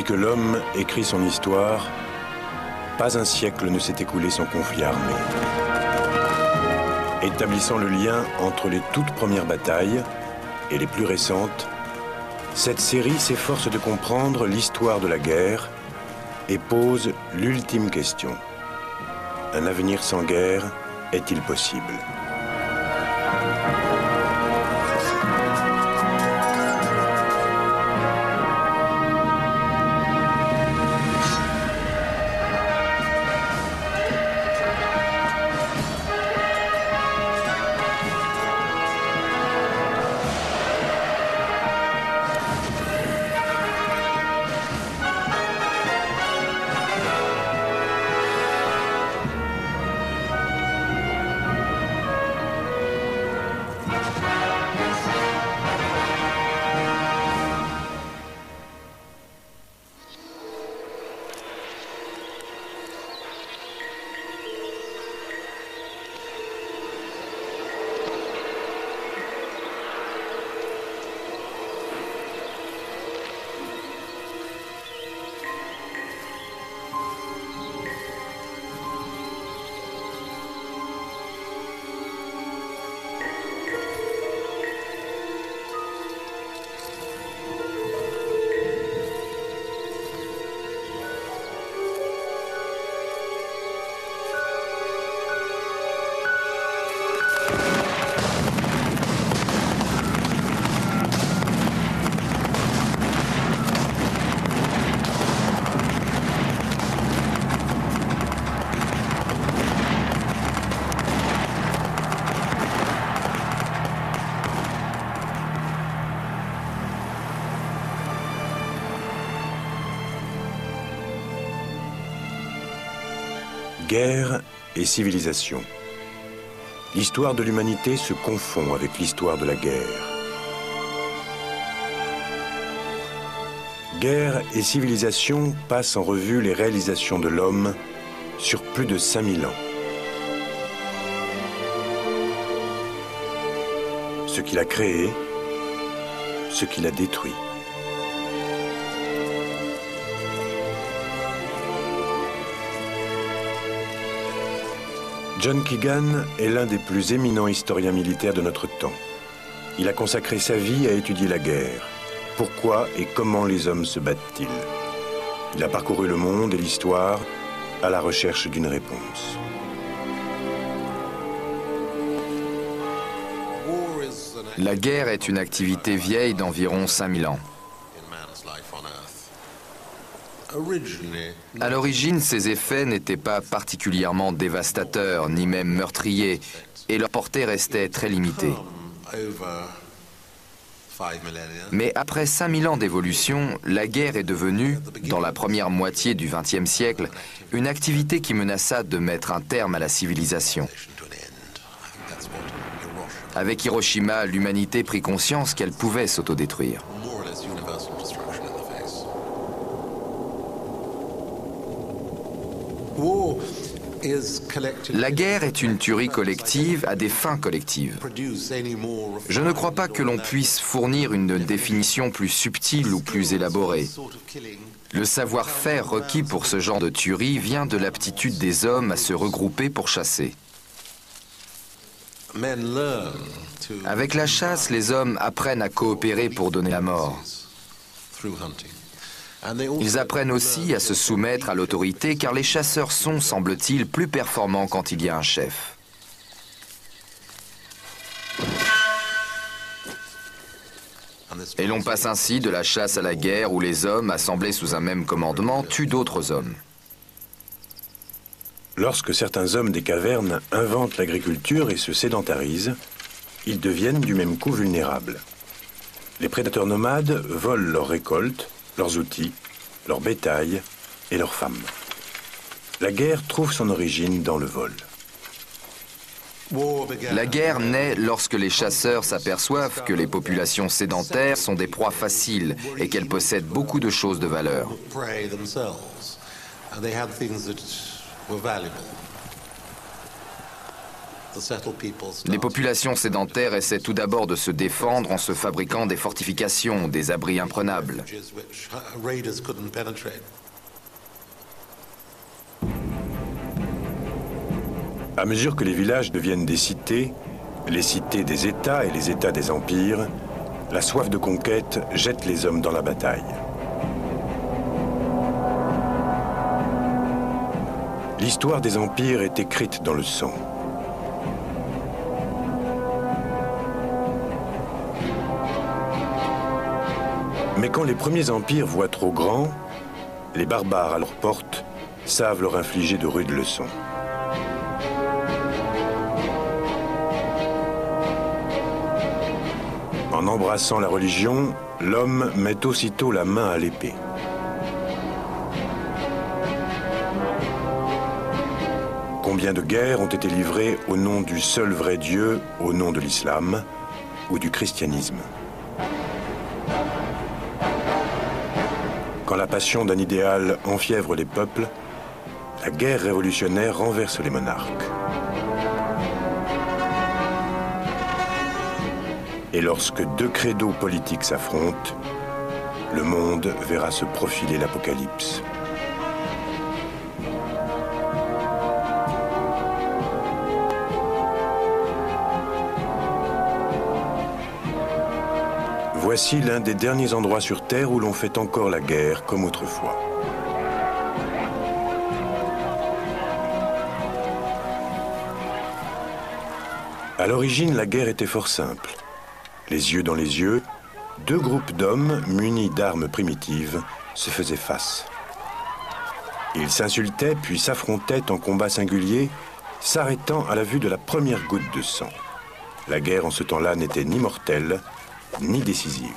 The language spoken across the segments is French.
que l'homme écrit son histoire, pas un siècle ne s'est écoulé sans conflit armé. Établissant le lien entre les toutes premières batailles et les plus récentes, cette série s'efforce de comprendre l'histoire de la guerre et pose l'ultime question. Un avenir sans guerre est-il possible ? Guerre et civilisation. L'histoire de l'humanité se confond avec l'histoire de la guerre. Guerre et civilisation passent en revue les réalisations de l'homme sur plus de 5000 ans. Ce qu'il a créé, ce qu'il a détruit. John Keegan est l'un des plus éminents historiens militaires de notre temps. Il a consacré sa vie à étudier la guerre. Pourquoi et comment les hommes se battent-ils? Il a parcouru le monde et l'histoire à la recherche d'une réponse. La guerre est une activité vieille d'environ 5000 ans. À l'origine, ces effets n'étaient pas particulièrement dévastateurs, ni même meurtriers, et leur portée restait très limitée. Mais après 5000 ans d'évolution, la guerre est devenue, dans la première moitié du XXe siècle, une activité qui menaça de mettre un terme à la civilisation. Avec Hiroshima, l'humanité prit conscience qu'elle pouvait s'autodétruire. La guerre est une tuerie collective à des fins collectives. Je ne crois pas que l'on puisse fournir une définition plus subtile ou plus élaborée. Le savoir-faire requis pour ce genre de tuerie vient de l'aptitude des hommes à se regrouper pour chasser. Avec la chasse, les hommes apprennent à coopérer pour donner la mort. Ils apprennent aussi à se soumettre à l'autorité car les chasseurs sont, semble-t-il, plus performants quand il y a un chef. Et l'on passe ainsi de la chasse à la guerre où les hommes, assemblés sous un même commandement, tuent d'autres hommes. Lorsque certains hommes des cavernes inventent l'agriculture et se sédentarisent, ils deviennent du même coup vulnérables. Les prédateurs nomades volent leurs récoltes, leurs outils, leur bétail et leurs femmes. La guerre trouve son origine dans le vol. La guerre naît lorsque les chasseurs s'aperçoivent que les populations sédentaires sont des proies faciles et qu'elles possèdent beaucoup de choses de valeur. Les populations sédentaires essaient tout d'abord de se défendre en se fabriquant des fortifications, des abris imprenables. À mesure que les villages deviennent des cités, les cités des États et les États des empires, la soif de conquête jette les hommes dans la bataille. L'histoire des empires est écrite dans le sang. Mais quand les premiers empires voient trop grand, les barbares à leur porte savent leur infliger de rudes leçons. En embrassant la religion, l'homme met aussitôt la main à l'épée. Combien de guerres ont été livrées au nom du seul vrai Dieu, au nom de l'islam ou du christianisme? Quand la passion d'un idéal enfièvre les peuples, la guerre révolutionnaire renverse les monarques. Et lorsque deux credos politiques s'affrontent, le monde verra se profiler l'apocalypse. Voici l'un des derniers endroits sur Terre où l'on fait encore la guerre comme autrefois. À l'origine, la guerre était fort simple. Les yeux dans les yeux, deux groupes d'hommes munis d'armes primitives se faisaient face. Ils s'insultaient puis s'affrontaient en combat singulier, s'arrêtant à la vue de la première goutte de sang. La guerre en ce temps-là n'était ni mortelle, ni décisive.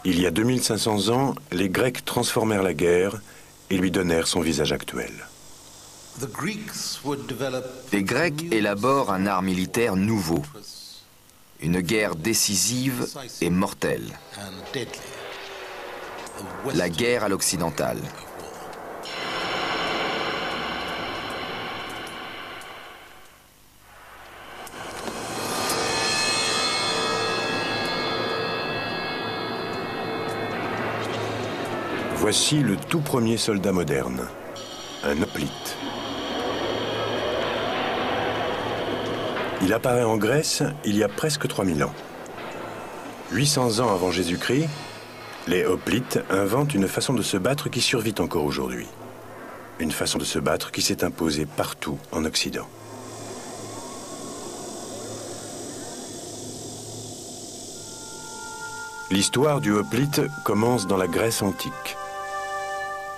Il y a 2500 ans, les Grecs transformèrent la guerre et lui donnèrent son visage actuel. Les Grecs élaborent un art militaire nouveau, une guerre décisive et mortelle, la guerre à l'occidentale. Voici le tout premier soldat moderne, un hoplite. Il apparaît en Grèce il y a presque 3000 ans. 800 ans avant Jésus-Christ, les hoplites inventent une façon de se battre qui survit encore aujourd'hui. Une façon de se battre qui s'est imposée partout en Occident. L'histoire du hoplite commence dans la Grèce antique.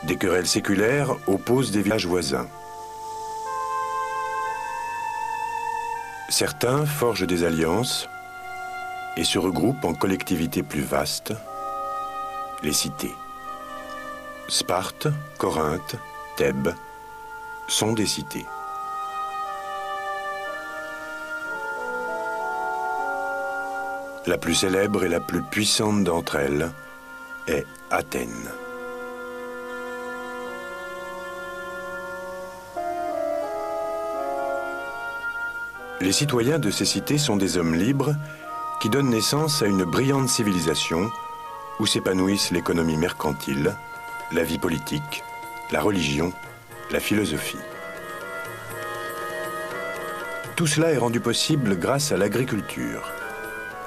Des querelles séculaires opposent des villages voisins. Certains forgent des alliances et se regroupent en collectivités plus vastes, les cités. Sparte, Corinthe, Thèbes sont des cités. La plus célèbre et la plus puissante d'entre elles est Athènes. Les citoyens de ces cités sont des hommes libres qui donnent naissance à une brillante civilisation où s'épanouissent l'économie mercantile, la vie politique, la religion, la philosophie. Tout cela est rendu possible grâce à l'agriculture.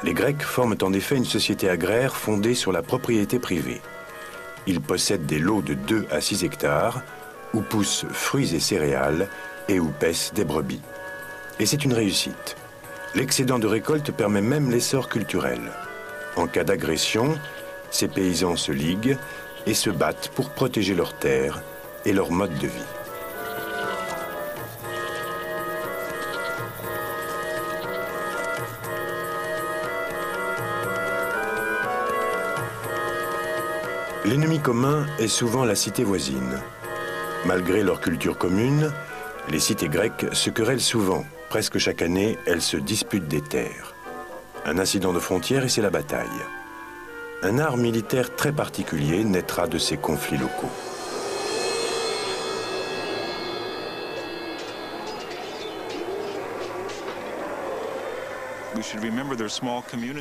Les Grecs forment en effet une société agraire fondée sur la propriété privée. Ils possèdent des lots de 2 à 6 hectares où poussent fruits et céréales et où paissent des brebis. Et c'est une réussite. L'excédent de récolte permet même l'essor culturel. En cas d'agression, ces paysans se liguent et se battent pour protéger leurs terres et leur mode de vie. L'ennemi commun est souvent la cité voisine. Malgré leur culture commune, les cités grecques se querellent souvent. Presque chaque année, elles se disputent des terres. Un incident de frontière et c'est la bataille. Un art militaire très particulier naîtra de ces conflits locaux.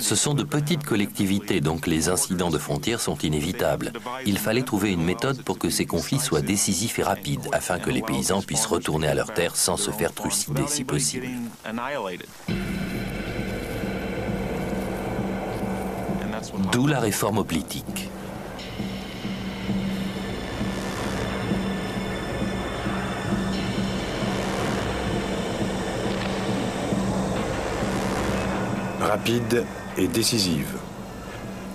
Ce sont de petites collectivités, donc les incidents de frontières sont inévitables. Il fallait trouver une méthode pour que ces conflits soient décisifs et rapides, afin que les paysans puissent retourner à leurs terres sans se faire trucider si possible. D'où la réforme hoplitique. Rapide et décisive.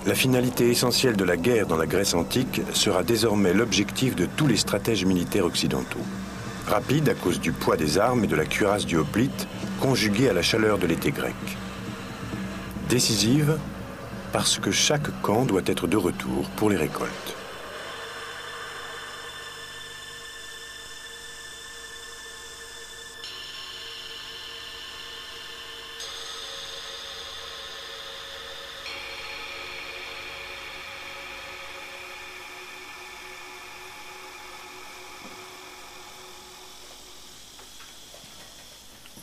La finalité essentielle de la guerre dans la Grèce antique sera désormais l'objectif de tous les stratèges militaires occidentaux. Rapide à cause du poids des armes et de la cuirasse du hoplite, conjuguée à la chaleur de l'été grec. Décisive parce que chaque camp doit être de retour pour les récoltes.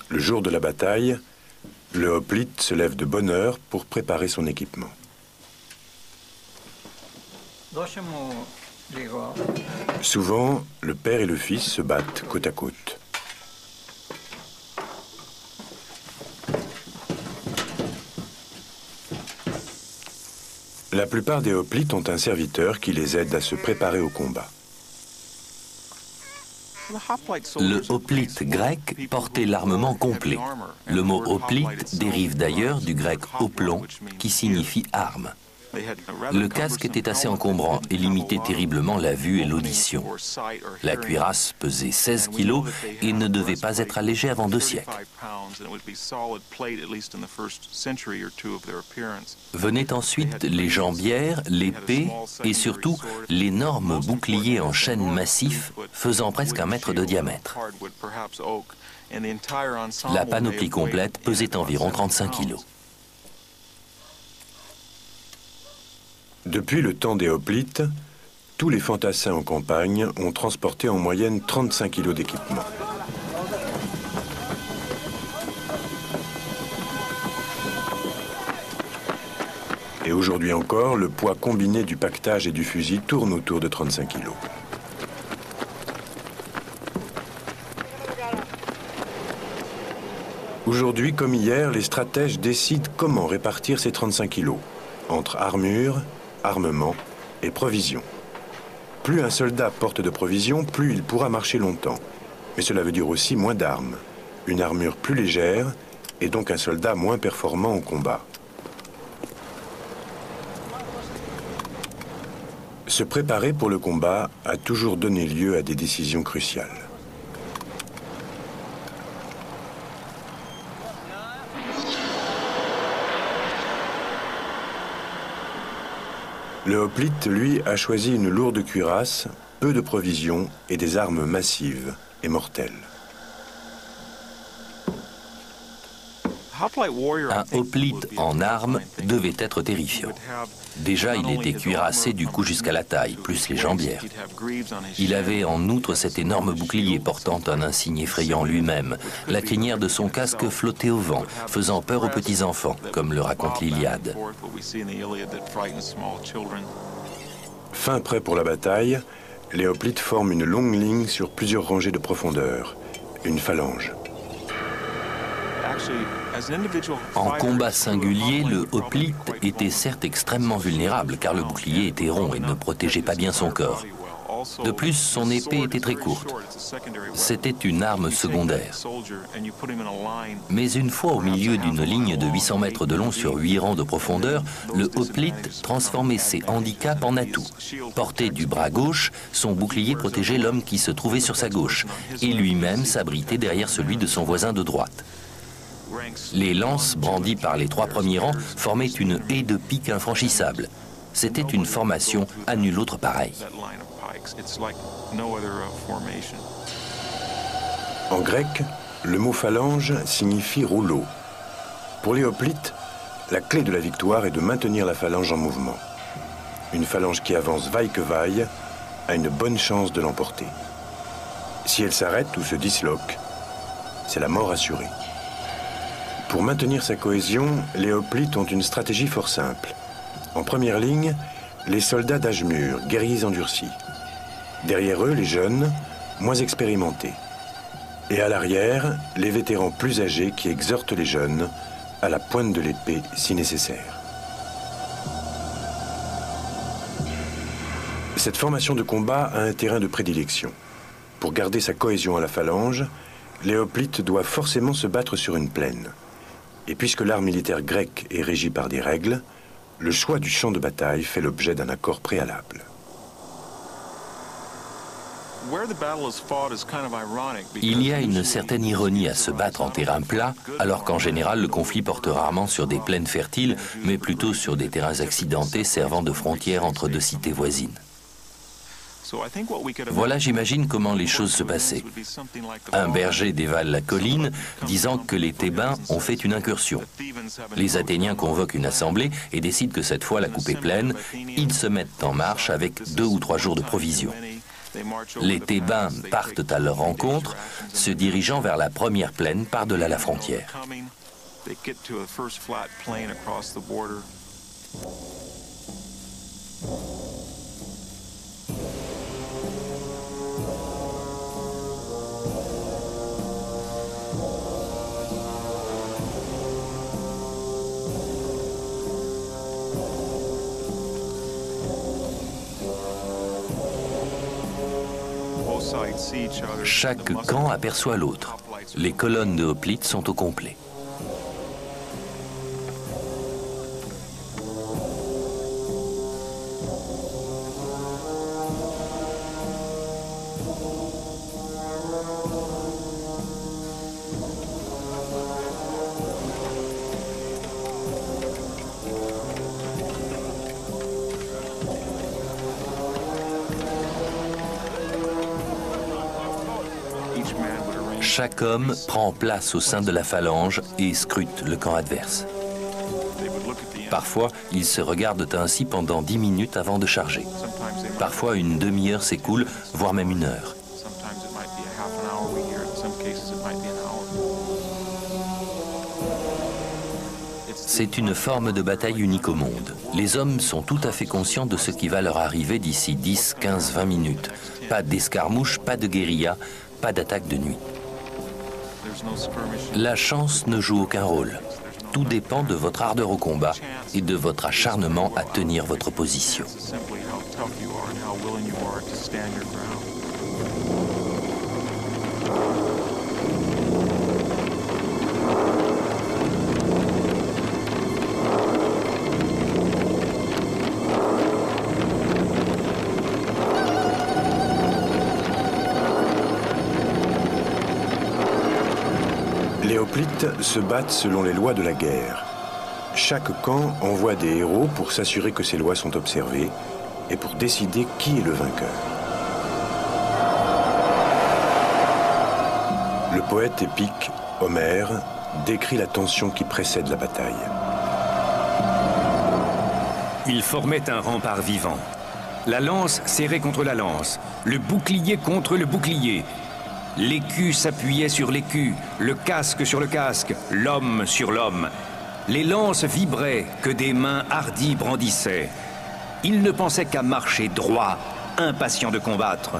Le jour de la bataille, le hoplite se lève de bonne heure pour préparer son équipement. Souvent, le père et le fils se battent côte à côte. La plupart des hoplites ont un serviteur qui les aide à se préparer au combat. Le hoplite grec portait l'armement complet. Le mot hoplite dérive d'ailleurs du grec hoplon, qui signifie arme. Le casque était assez encombrant et limitait terriblement la vue et l'audition. La cuirasse pesait 16 kilos et ne devait pas être allégée avant 2 siècles. Venaient ensuite les jambières, l'épée et surtout l'énorme bouclier en chêne massif faisant presque 1 mètre de diamètre. La panoplie complète pesait environ 35 kilos. Depuis le temps des hoplites, tous les fantassins en campagne ont transporté en moyenne 35 kilos d'équipement. Et aujourd'hui encore, le poids combiné du paquetage et du fusil tourne autour de 35 kilos. Aujourd'hui, comme hier, les stratèges décident comment répartir ces 35 kilos entre armure, armement et provisions. Plus un soldat porte de provisions, plus il pourra marcher longtemps. Mais cela veut dire aussi moins d'armes, une armure plus légère et donc un soldat moins performant au combat. Se préparer pour le combat a toujours donné lieu à des décisions cruciales. Le hoplite, lui, a choisi une lourde cuirasse, peu de provisions et des armes massives et mortelles. Un hoplite en armes devait être terrifiant. Déjà, il était cuirassé du cou jusqu'à la taille, plus les jambières. Il avait en outre cet énorme bouclier portant un insigne effrayant lui-même. La crinière de son casque flottait au vent, faisant peur aux petits-enfants, comme le raconte l'Iliade. Fin prêt pour la bataille, les hoplites forment une longue ligne sur plusieurs rangées de profondeur, une phalange. En combat singulier, le hoplite était certes extrêmement vulnérable car le bouclier était rond et ne protégeait pas bien son corps. De plus, son épée était très courte. C'était une arme secondaire. Mais une fois au milieu d'une ligne de 800 mètres de long sur 8 rangs de profondeur, le hoplite transformait ses handicaps en atouts. Porté du bras gauche, son bouclier protégeait l'homme qui se trouvait sur sa gauche et lui-même s'abritait derrière celui de son voisin de droite. Les lances brandies par les 3 premiers rangs formaient une haie de piques infranchissable. C'était une formation à nul autre pareille. En grec, le mot phalange signifie rouleau. Pour les hoplites, La clé de la victoire est de maintenir la phalange en mouvement. Une phalange qui avance vaille que vaille a une bonne chance de l'emporter. Si elle s'arrête ou se disloque, c'est la mort assurée. Pour maintenir sa cohésion, les hoplites ont une stratégie fort simple. En première ligne, les soldats d'âge mûr, guerriers endurcis. Derrière eux, les jeunes, moins expérimentés. Et à l'arrière, les vétérans plus âgés qui exhortent les jeunes à la pointe de l'épée si nécessaire. Cette formation de combat a un terrain de prédilection. Pour garder sa cohésion à la phalange, les hoplites doivent forcément se battre sur une plaine. Et puisque l'art militaire grec est régi par des règles, le choix du champ de bataille fait l'objet d'un accord préalable. Il y a une certaine ironie à se battre en terrain plat, alors qu'en général le conflit porte rarement sur des plaines fertiles, mais plutôt sur des terrains accidentés servant de frontière entre deux cités voisines. Voilà, j'imagine, comment les choses se passaient. Un berger dévale la colline, disant que les Thébains ont fait une incursion. Les Athéniens convoquent une assemblée et décident que cette fois la coupe est pleine. Ils se mettent en marche avec 2 ou 3 jours de provisions. Les Thébains partent à leur rencontre, se dirigeant vers la première plaine par-delà la frontière. Chaque camp aperçoit l'autre. Les colonnes de hoplites sont au complet. Chaque homme prend place au sein de la phalange et scrute le camp adverse. Parfois, ils se regardent ainsi pendant 10 minutes avant de charger. Parfois, une demi-heure s'écoule, voire même 1 heure. C'est une forme de bataille unique au monde. Les hommes sont tout à fait conscients de ce qui va leur arriver d'ici 10, 15, 20 minutes. Pas d'escarmouche, pas de guérilla, pas d'attaque de nuit. La chance ne joue aucun rôle. Tout dépend de votre ardeur au combat et de votre acharnement à tenir votre position. Les hoplites se battent selon les lois de la guerre. Chaque camp envoie des héros pour s'assurer que ces lois sont observées et pour décider qui est le vainqueur. Le poète épique Homère décrit la tension qui précède la bataille. Ils formaient un rempart vivant. La lance serrée contre la lance, le bouclier contre le bouclier. L'écu s'appuyait sur l'écu, le casque sur le casque, l'homme sur l'homme. Les lances vibraient que des mains hardies brandissaient. Ils ne pensaient qu'à marcher droit, impatients de combattre.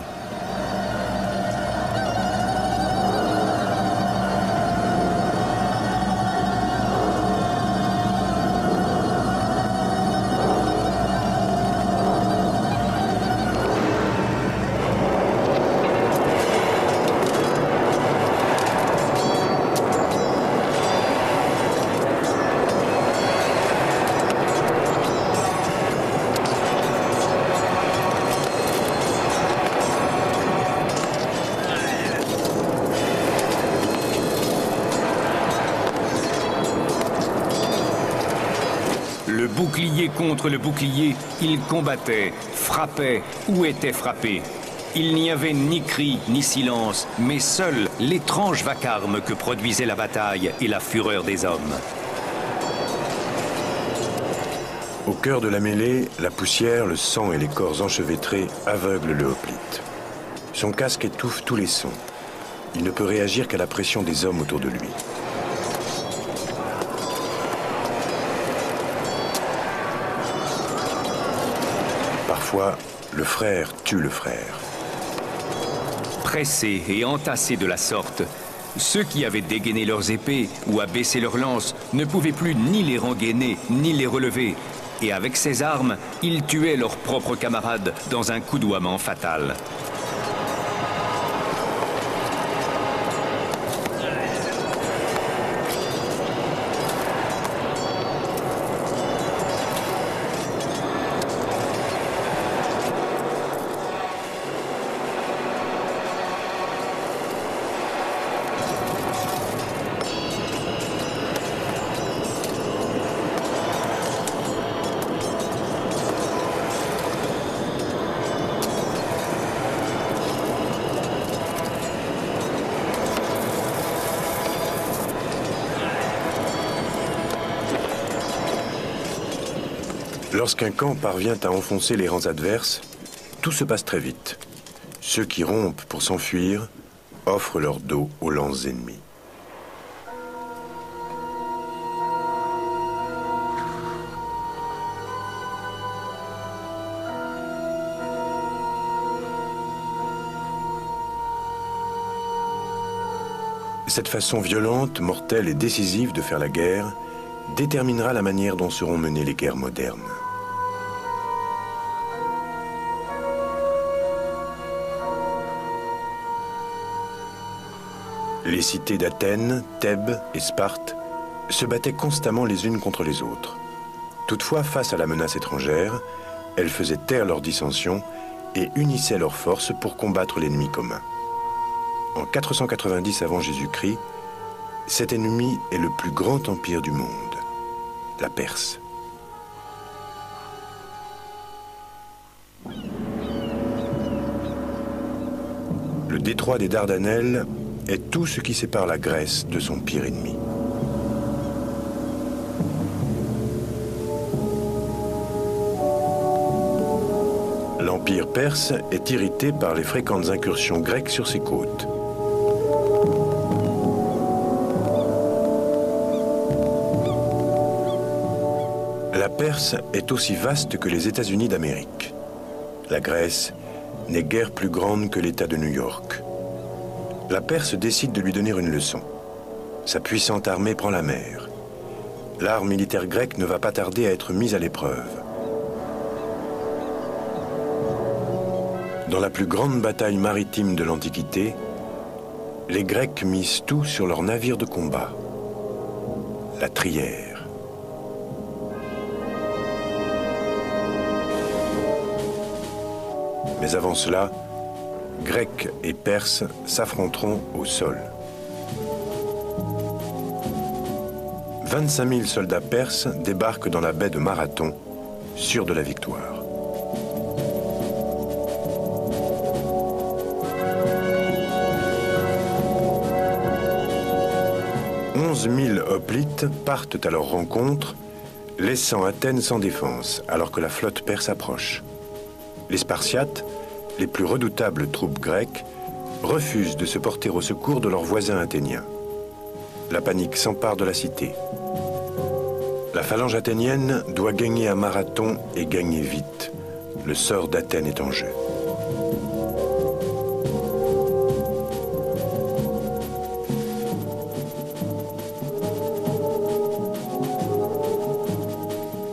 Le bouclier contre le bouclier, ils combattaient, frappaient ou étaient frappés. Il n'y avait ni cri ni silence, mais seul l'étrange vacarme que produisait la bataille et la fureur des hommes. Au cœur de la mêlée, la poussière, le sang et les corps enchevêtrés aveuglent le hoplite. Son casque étouffe tous les sons. Il ne peut réagir qu'à la pression des hommes autour de lui. Parfois, le frère tue le frère. Pressés et entassés de la sorte, ceux qui avaient dégainé leurs épées ou abaissé leurs lances ne pouvaient plus ni les rengainer, ni les relever. Et avec ces armes, ils tuaient leurs propres camarades dans un coudoiement fatal. Lorsqu'un camp parvient à enfoncer les rangs adverses, tout se passe très vite. Ceux qui rompent pour s'enfuir offrent leur dos aux lances ennemies. Cette façon violente, mortelle et décisive de faire la guerre déterminera la manière dont seront menées les guerres modernes. Les cités d'Athènes, Thèbes et Sparte se battaient constamment les unes contre les autres. Toutefois, face à la menace étrangère, elles faisaient taire leurs dissensions et unissaient leurs forces pour combattre l'ennemi commun. En 490 avant Jésus-Christ, cet ennemi est le plus grand empire du monde, la Perse. Le détroit des Dardanelles est tout ce qui sépare la Grèce de son pire ennemi. L'empire perse est irrité par les fréquentes incursions grecques sur ses côtes. La Perse est aussi vaste que les États-Unis d'Amérique. La Grèce n'est guère plus grande que l'État de New York. La Perse décide de lui donner une leçon. Sa puissante armée prend la mer. L'art militaire grec ne va pas tarder à être mis à l'épreuve. Dans la plus grande bataille maritime de l'Antiquité, les Grecs misent tout sur leur navire de combat, la Trière. Mais avant cela, Grecs et Perses s'affronteront au sol. 25 000 soldats perses débarquent dans la baie de Marathon, sûrs de la victoire. « 11 000 hoplites partent à leur rencontre, laissant Athènes sans défense, alors que la flotte perse approche. Les Spartiates, les plus redoutables troupes grecques, refusent de se porter au secours de leurs voisins athéniens. La panique s'empare de la cité. La phalange athénienne doit gagner à Marathon et gagner vite. Le sort d'Athènes est en jeu.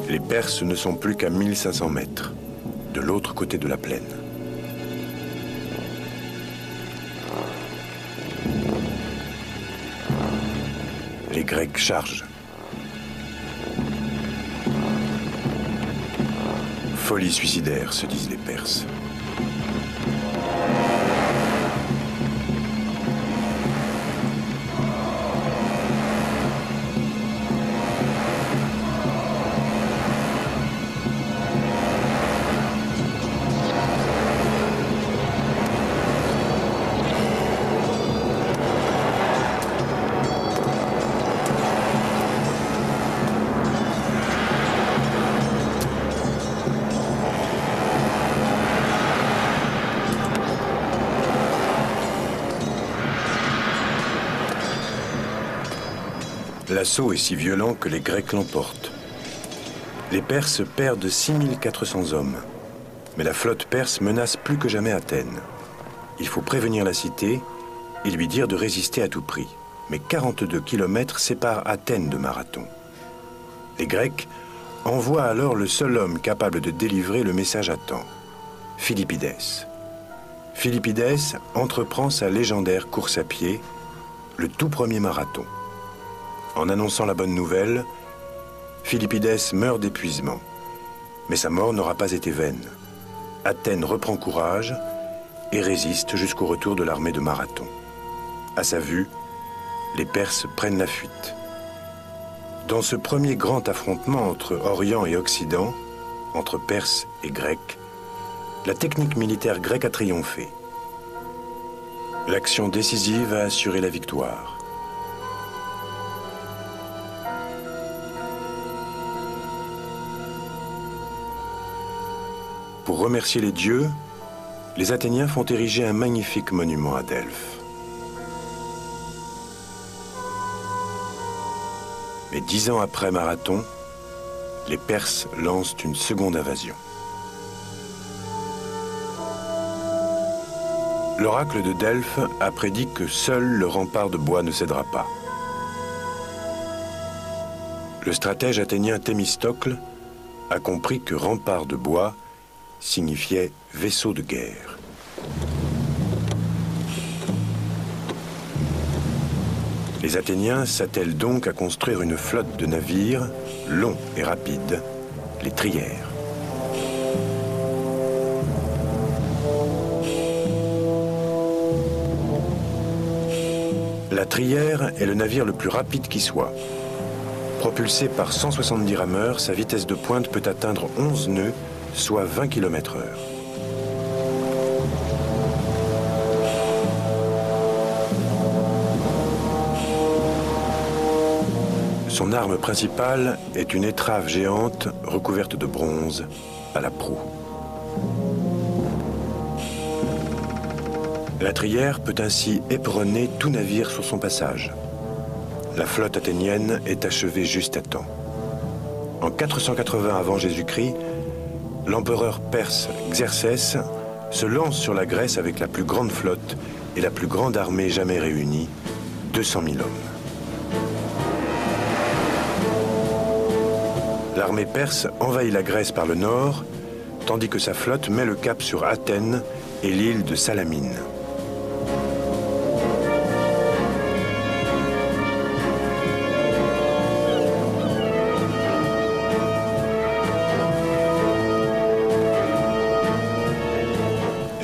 Les Perses ne sont plus qu'à 1500 mètres, de l'autre côté de la plaine. Les Grecs chargent. Folie suicidaire, se disent les Perses. L'assaut est si violent que les Grecs l'emportent. Les Perses perdent 6400 hommes. Mais la flotte perse menace plus que jamais Athènes. Il faut prévenir la cité et lui dire de résister à tout prix. Mais 42 kilomètres séparent Athènes de Marathon. Les Grecs envoient alors le seul homme capable de délivrer le message à temps, Philippidès. Philippidès entreprend sa légendaire course à pied, le tout premier marathon. En annonçant la bonne nouvelle, Philippidès meurt d'épuisement. Mais sa mort n'aura pas été vaine. Athènes reprend courage et résiste jusqu'au retour de l'armée de Marathon. À sa vue, les Perses prennent la fuite. Dans ce premier grand affrontement entre Orient et Occident, entre Perses et Grecs, la technique militaire grecque a triomphé. L'action décisive a assuré la victoire. Pour remercier les dieux, les Athéniens font ériger un magnifique monument à Delphes. Mais 10 ans après Marathon, les Perses lancent une seconde invasion. L'oracle de Delphes a prédit que seul le rempart de bois ne cédera pas. Le stratège athénien Thémistocle a compris que rempart de bois signifiait vaisseau de guerre. Les Athéniens s'attellent donc à construire une flotte de navires longs et rapides, les trières. La trière est le navire le plus rapide qui soit. Propulsé par 170 rameurs, sa vitesse de pointe peut atteindre 11 nœuds, soit 20 km/h. Son arme principale est une étrave géante recouverte de bronze à la proue. La trière peut ainsi éperonner tout navire sur son passage. La flotte athénienne est achevée juste à temps. En 480 avant Jésus-Christ, l'empereur perse Xerxès se lance sur la Grèce avec la plus grande flotte et la plus grande armée jamais réunie, 200 000 hommes. L'armée perse envahit la Grèce par le nord, tandis que sa flotte met le cap sur Athènes et l'île de Salamine.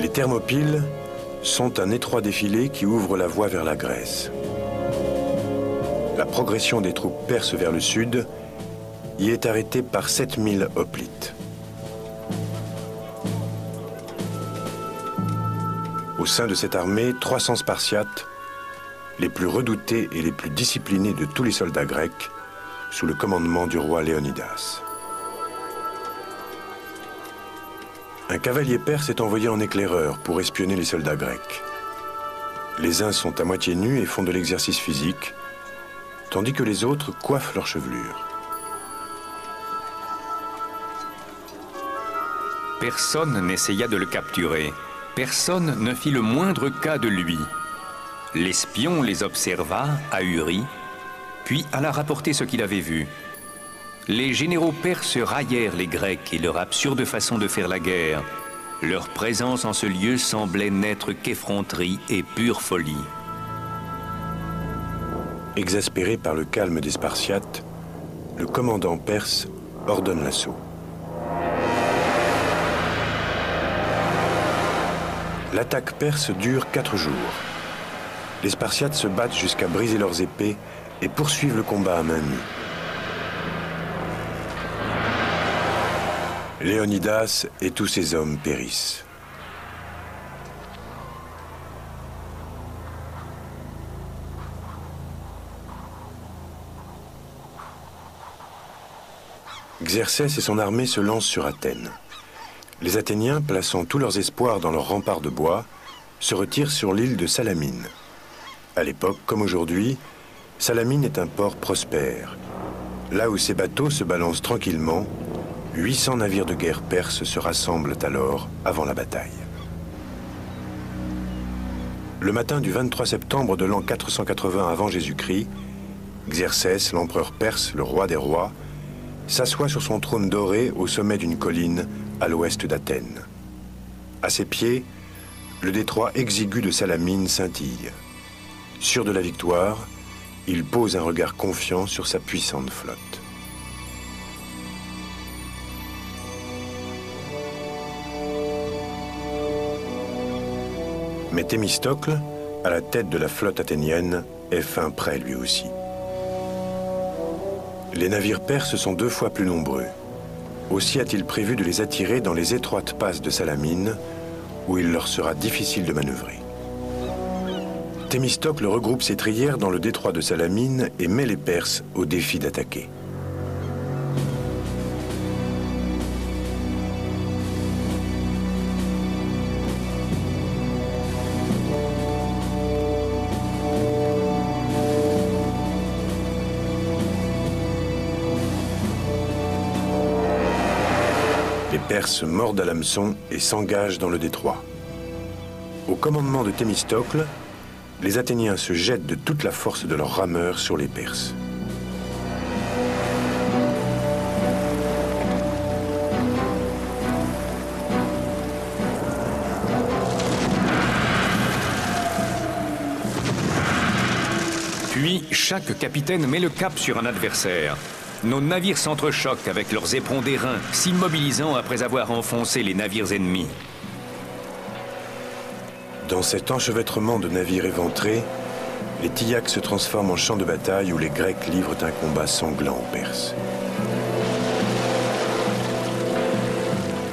Les Thermopyles sont un étroit défilé qui ouvre la voie vers la Grèce. La progression des troupes perses vers le sud y est arrêtée par 7000 hoplites. Au sein de cette armée, 300 Spartiates, les plus redoutés et les plus disciplinés de tous les soldats grecs, sous le commandement du roi Léonidas. Un cavalier perse est envoyé en éclaireur pour espionner les soldats grecs. Les uns sont à moitié nus et font de l'exercice physique, tandis que les autres coiffent leur chevelure. Personne n'essaya de le capturer. Personne ne fit le moindre cas de lui. L'espion les observa, ahuri, puis alla rapporter ce qu'il avait vu. Les généraux perses raillèrent les Grecs et leur absurde façon de faire la guerre. Leur présence en ce lieu semblait n'être qu'effronterie et pure folie. Exaspéré par le calme des Spartiates, le commandant perse ordonne l'assaut. L'attaque perse dure 4 jours. Les Spartiates se battent jusqu'à briser leurs épées et poursuivent le combat à main nue. Léonidas et tous ses hommes périssent. Xerxès et son armée se lancent sur Athènes. Les Athéniens, plaçant tous leurs espoirs dans leurs remparts de bois, se retirent sur l'île de Salamine. À l'époque, comme aujourd'hui, Salamine est un port prospère. Là où ces bateaux se balancent tranquillement, 800 navires de guerre perses se rassemblent alors avant la bataille. Le matin du 23 septembre de l'an 480 avant Jésus-Christ, Xerxès, l'empereur perse, le roi des rois, s'assoit sur son trône doré au sommet d'une colline à l'ouest d'Athènes. À ses pieds, le détroit exigu de Salamine scintille. Sûr de la victoire, il pose un regard confiant sur sa puissante flotte. Mais Thémistocle, à la tête de la flotte athénienne, est fin prêt lui aussi. Les navires perses sont 2 fois plus nombreux. Aussi a-t-il prévu de les attirer dans les étroites passes de Salamine, où il leur sera difficile de manœuvrer. Thémistocle regroupe ses trières dans le détroit de Salamine et met les Perses au défi d'attaquer. Les Perses mordent à l'hameçon et s'engagent dans le détroit. Au commandement de Thémistocle, les Athéniens se jettent de toute la force de leurs rameurs sur les Perses. Puis, chaque capitaine met le cap sur un adversaire. Nos navires s'entrechoquent avec leurs éperons d'airain, s'immobilisant après avoir enfoncé les navires ennemis. Dans cet enchevêtrement de navires éventrés, les Tillacs se transforment en champs de bataille où les Grecs livrent un combat sanglant aux Perses.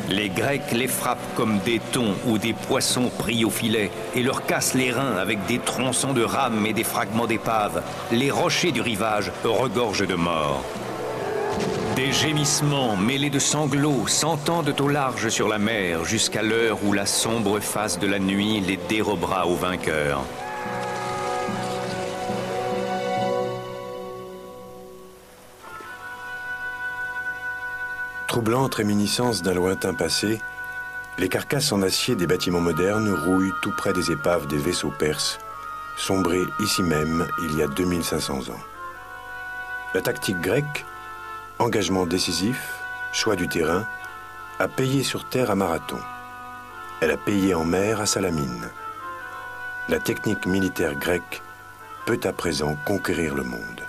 Les Grecs les frappent comme des thons ou des poissons pris au filet et leur cassent les reins avec des tronçons de rames et des fragments d'épave. Les rochers du rivage regorgent de morts. Des gémissements mêlés de sanglots s'entendent au large sur la mer jusqu'à l'heure où la sombre face de la nuit les dérobera aux vainqueurs. Troublante réminiscence d'un lointain passé, les carcasses en acier des bâtiments modernes rouillent tout près des épaves des vaisseaux perses, sombrés ici même il y a 2500 ans. La tactique grecque, engagement décisif, choix du terrain, a payé sur terre à Marathon. Elle a payé en mer à Salamine. La technique militaire grecque peut à présent conquérir le monde.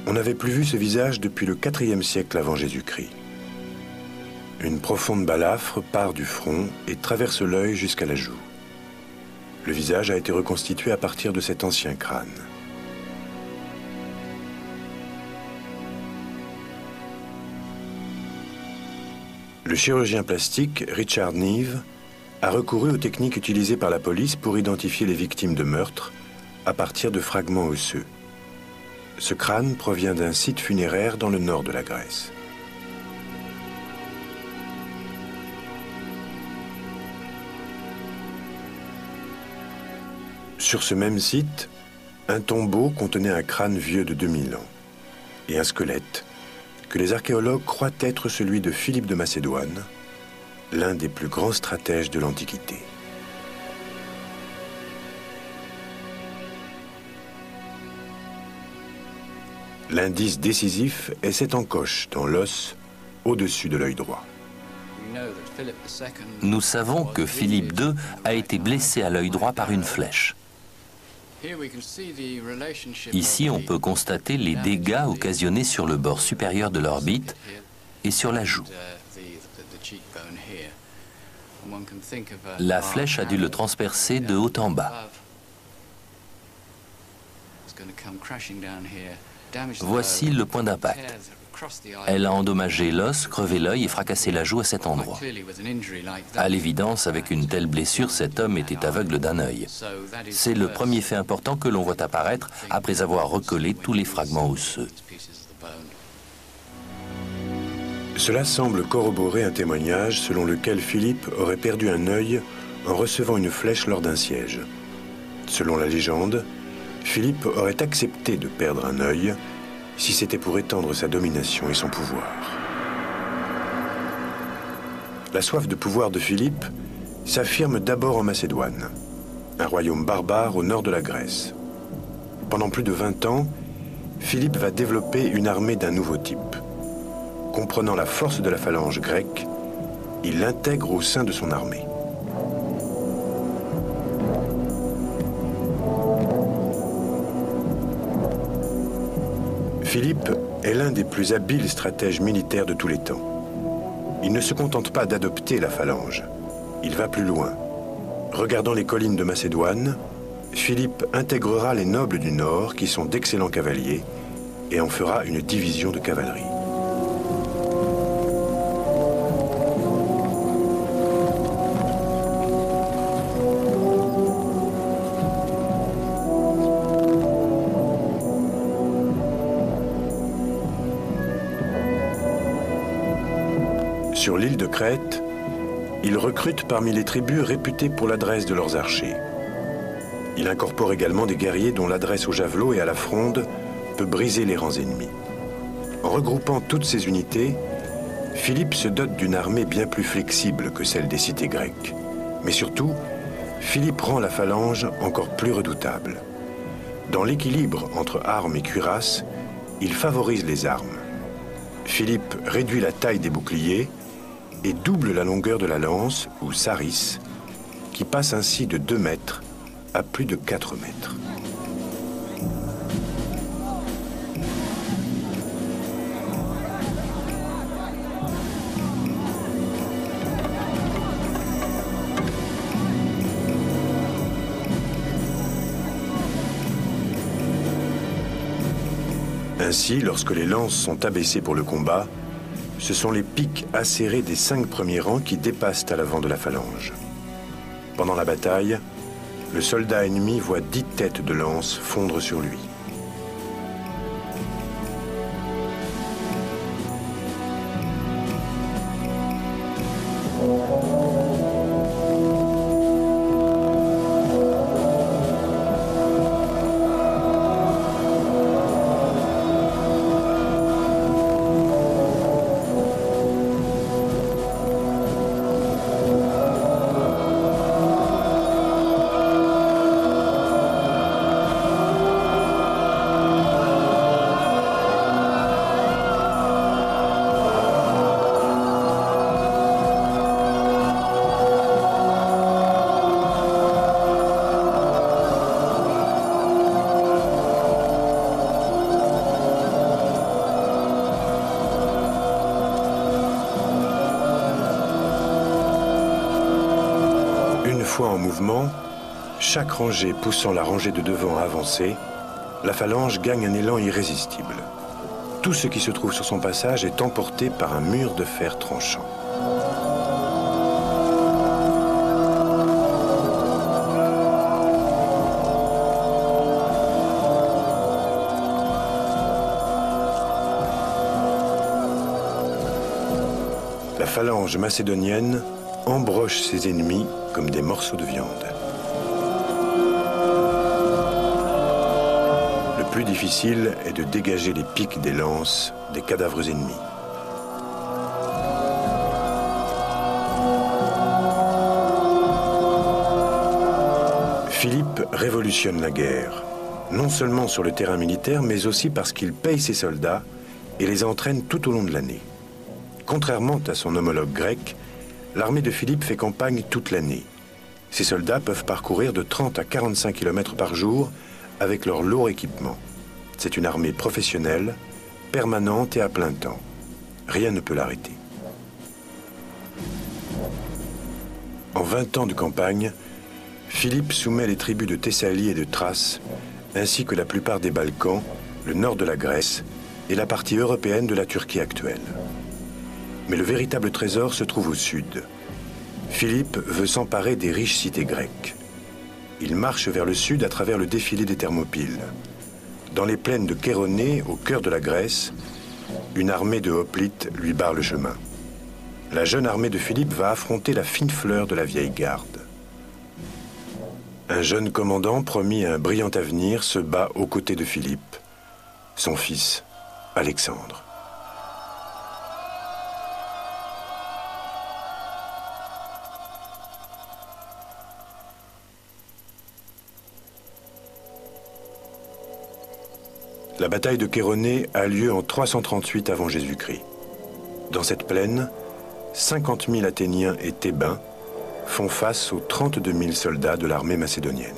On n'avait plus vu ce visage depuis le IVe siècle avant Jésus-Christ. Une profonde balafre part du front et traverse l'œil jusqu'à la joue. Le visage a été reconstitué à partir de cet ancien crâne. Le chirurgien plastique Richard Neave a recouru aux techniques utilisées par la police pour identifier les victimes de meurtres à partir de fragments osseux. Ce crâne provient d'un site funéraire dans le nord de la Grèce. Sur ce même site, un tombeau contenait un crâne vieux de 2000 ans et un squelette que les archéologues croient être celui de Philippe de Macédoine, l'un des plus grands stratèges de l'Antiquité. L'indice décisif est cette encoche dans l'os au-dessus de l'œil droit. Nous savons que Philippe II a été blessé à l'œil droit par une flèche. Ici, on peut constater les dégâts occasionnés sur le bord supérieur de l'orbite et sur la joue. La flèche a dû le transpercer de haut en bas. Voici le point d'impact. Elle a endommagé l'os, crevé l'œil et fracassé la joue à cet endroit. À l'évidence, avec une telle blessure, cet homme était aveugle d'un œil. C'est le premier fait important que l'on voit apparaître après avoir recollé tous les fragments osseux. Cela semble corroborer un témoignage selon lequel Philippe aurait perdu un œil en recevant une flèche lors d'un siège. Selon la légende, Philippe aurait accepté de perdre un œil si c'était pour étendre sa domination et son pouvoir. La soif de pouvoir de Philippe s'affirme d'abord en Macédoine, un royaume barbare au nord de la Grèce. Pendant plus de 20 ans, Philippe va développer une armée d'un nouveau type. Comprenant la force de la phalange grecque, il l'intègre au sein de son armée. Philippe est l'un des plus habiles stratèges militaires de tous les temps. Il ne se contente pas d'adopter la phalange, il va plus loin. Regardant les collines de Macédoine, Philippe intégrera les nobles du Nord qui sont d'excellents cavaliers et en fera une division de cavalerie. Sur l'île de Crète, il recrute parmi les tribus réputées pour l'adresse de leurs archers. Il incorpore également des guerriers dont l'adresse au javelot et à la fronde peut briser les rangs ennemis. En regroupant toutes ces unités, Philippe se dote d'une armée bien plus flexible que celle des cités grecques. Mais surtout, Philippe rend la phalange encore plus redoutable. Dans l'équilibre entre armes et cuirasses, il favorise les armes. Philippe réduit la taille des boucliers et double la longueur de la lance, ou saris, qui passe ainsi de 2 mètres à plus de 4 mètres. Ainsi, lorsque les lances sont abaissées pour le combat, ce sont les piques acérées des 5 premiers rangs qui dépassent à l'avant de la phalange. Pendant la bataille, le soldat ennemi voit 10 têtes de lance fondre sur lui. En mouvement, chaque rangée poussant la rangée de devant à avancer, la phalange gagne un élan irrésistible. Tout ce qui se trouve sur son passage est emporté par un mur de fer tranchant. La phalange macédonienne embroche ses ennemis comme des morceaux de viande. Le plus difficile est de dégager les piques des lances des cadavres ennemis. Philippe révolutionne la guerre, non seulement sur le terrain militaire, mais aussi parce qu'il paye ses soldats et les entraîne tout au long de l'année. Contrairement à son homologue grec, l'armée de Philippe fait campagne toute l'année. Ses soldats peuvent parcourir de 30 à 45 km par jour avec leur lourd équipement. C'est une armée professionnelle, permanente et à plein temps. Rien ne peut l'arrêter. En 20 ans de campagne, Philippe soumet les tribus de Thessalie et de Thrace, ainsi que la plupart des Balkans, le nord de la Grèce et la partie européenne de la Turquie actuelle. Mais le véritable trésor se trouve au sud. Philippe veut s'emparer des riches cités grecques. Il marche vers le sud à travers le défilé des Thermopyles. Dans les plaines de Chéronée, au cœur de la Grèce, une armée de hoplites lui barre le chemin. La jeune armée de Philippe va affronter la fine fleur de la vieille garde. Un jeune commandant promis un brillant avenir se bat aux côtés de Philippe, son fils, Alexandre. La bataille de Chéronée a lieu en 338 avant Jésus-Christ. Dans cette plaine, 50 000 Athéniens et Thébains font face aux 32 000 soldats de l'armée macédonienne.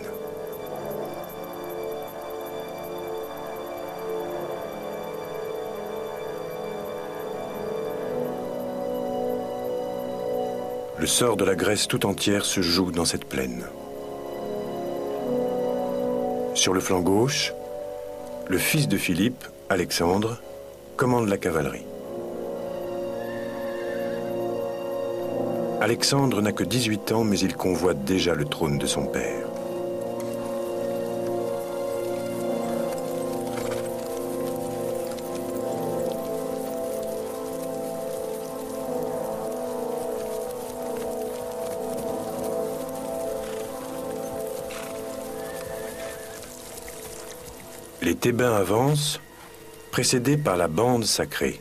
Le sort de la Grèce tout entière se joue dans cette plaine. Sur le flanc gauche, le fils de Philippe, Alexandre, commande la cavalerie. Alexandre n'a que 18 ans, mais il convoite déjà le trône de son père. Les Thébains avancent, précédés par la bande sacrée,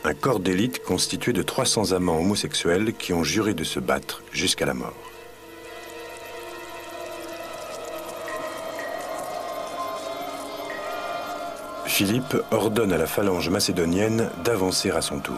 un corps d'élite constitué de 300 amants homosexuels qui ont juré de se battre jusqu'à la mort. Philippe ordonne à la phalange macédonienne d'avancer à son tour.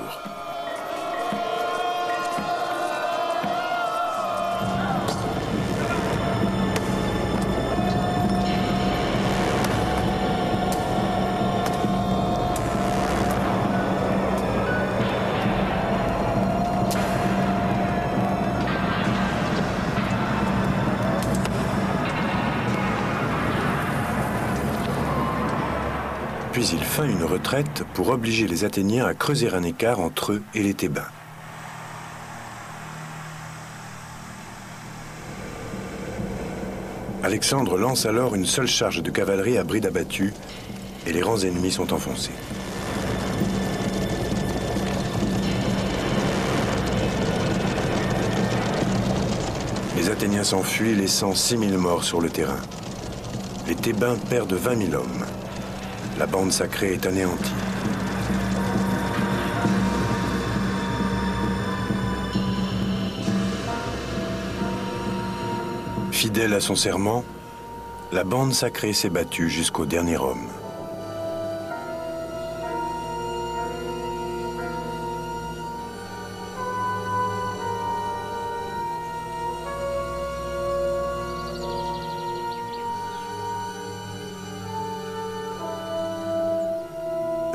Puis il feint une retraite pour obliger les Athéniens à creuser un écart entre eux et les Thébains. Alexandre lance alors une seule charge de cavalerie à bride abattue et les rangs ennemis sont enfoncés. Les Athéniens s'enfuient, laissant 6 000 morts sur le terrain. Les Thébains perdent 20 000 hommes. La bande sacrée est anéantie. Fidèle à son serment, la bande sacrée s'est battue jusqu'au dernier homme.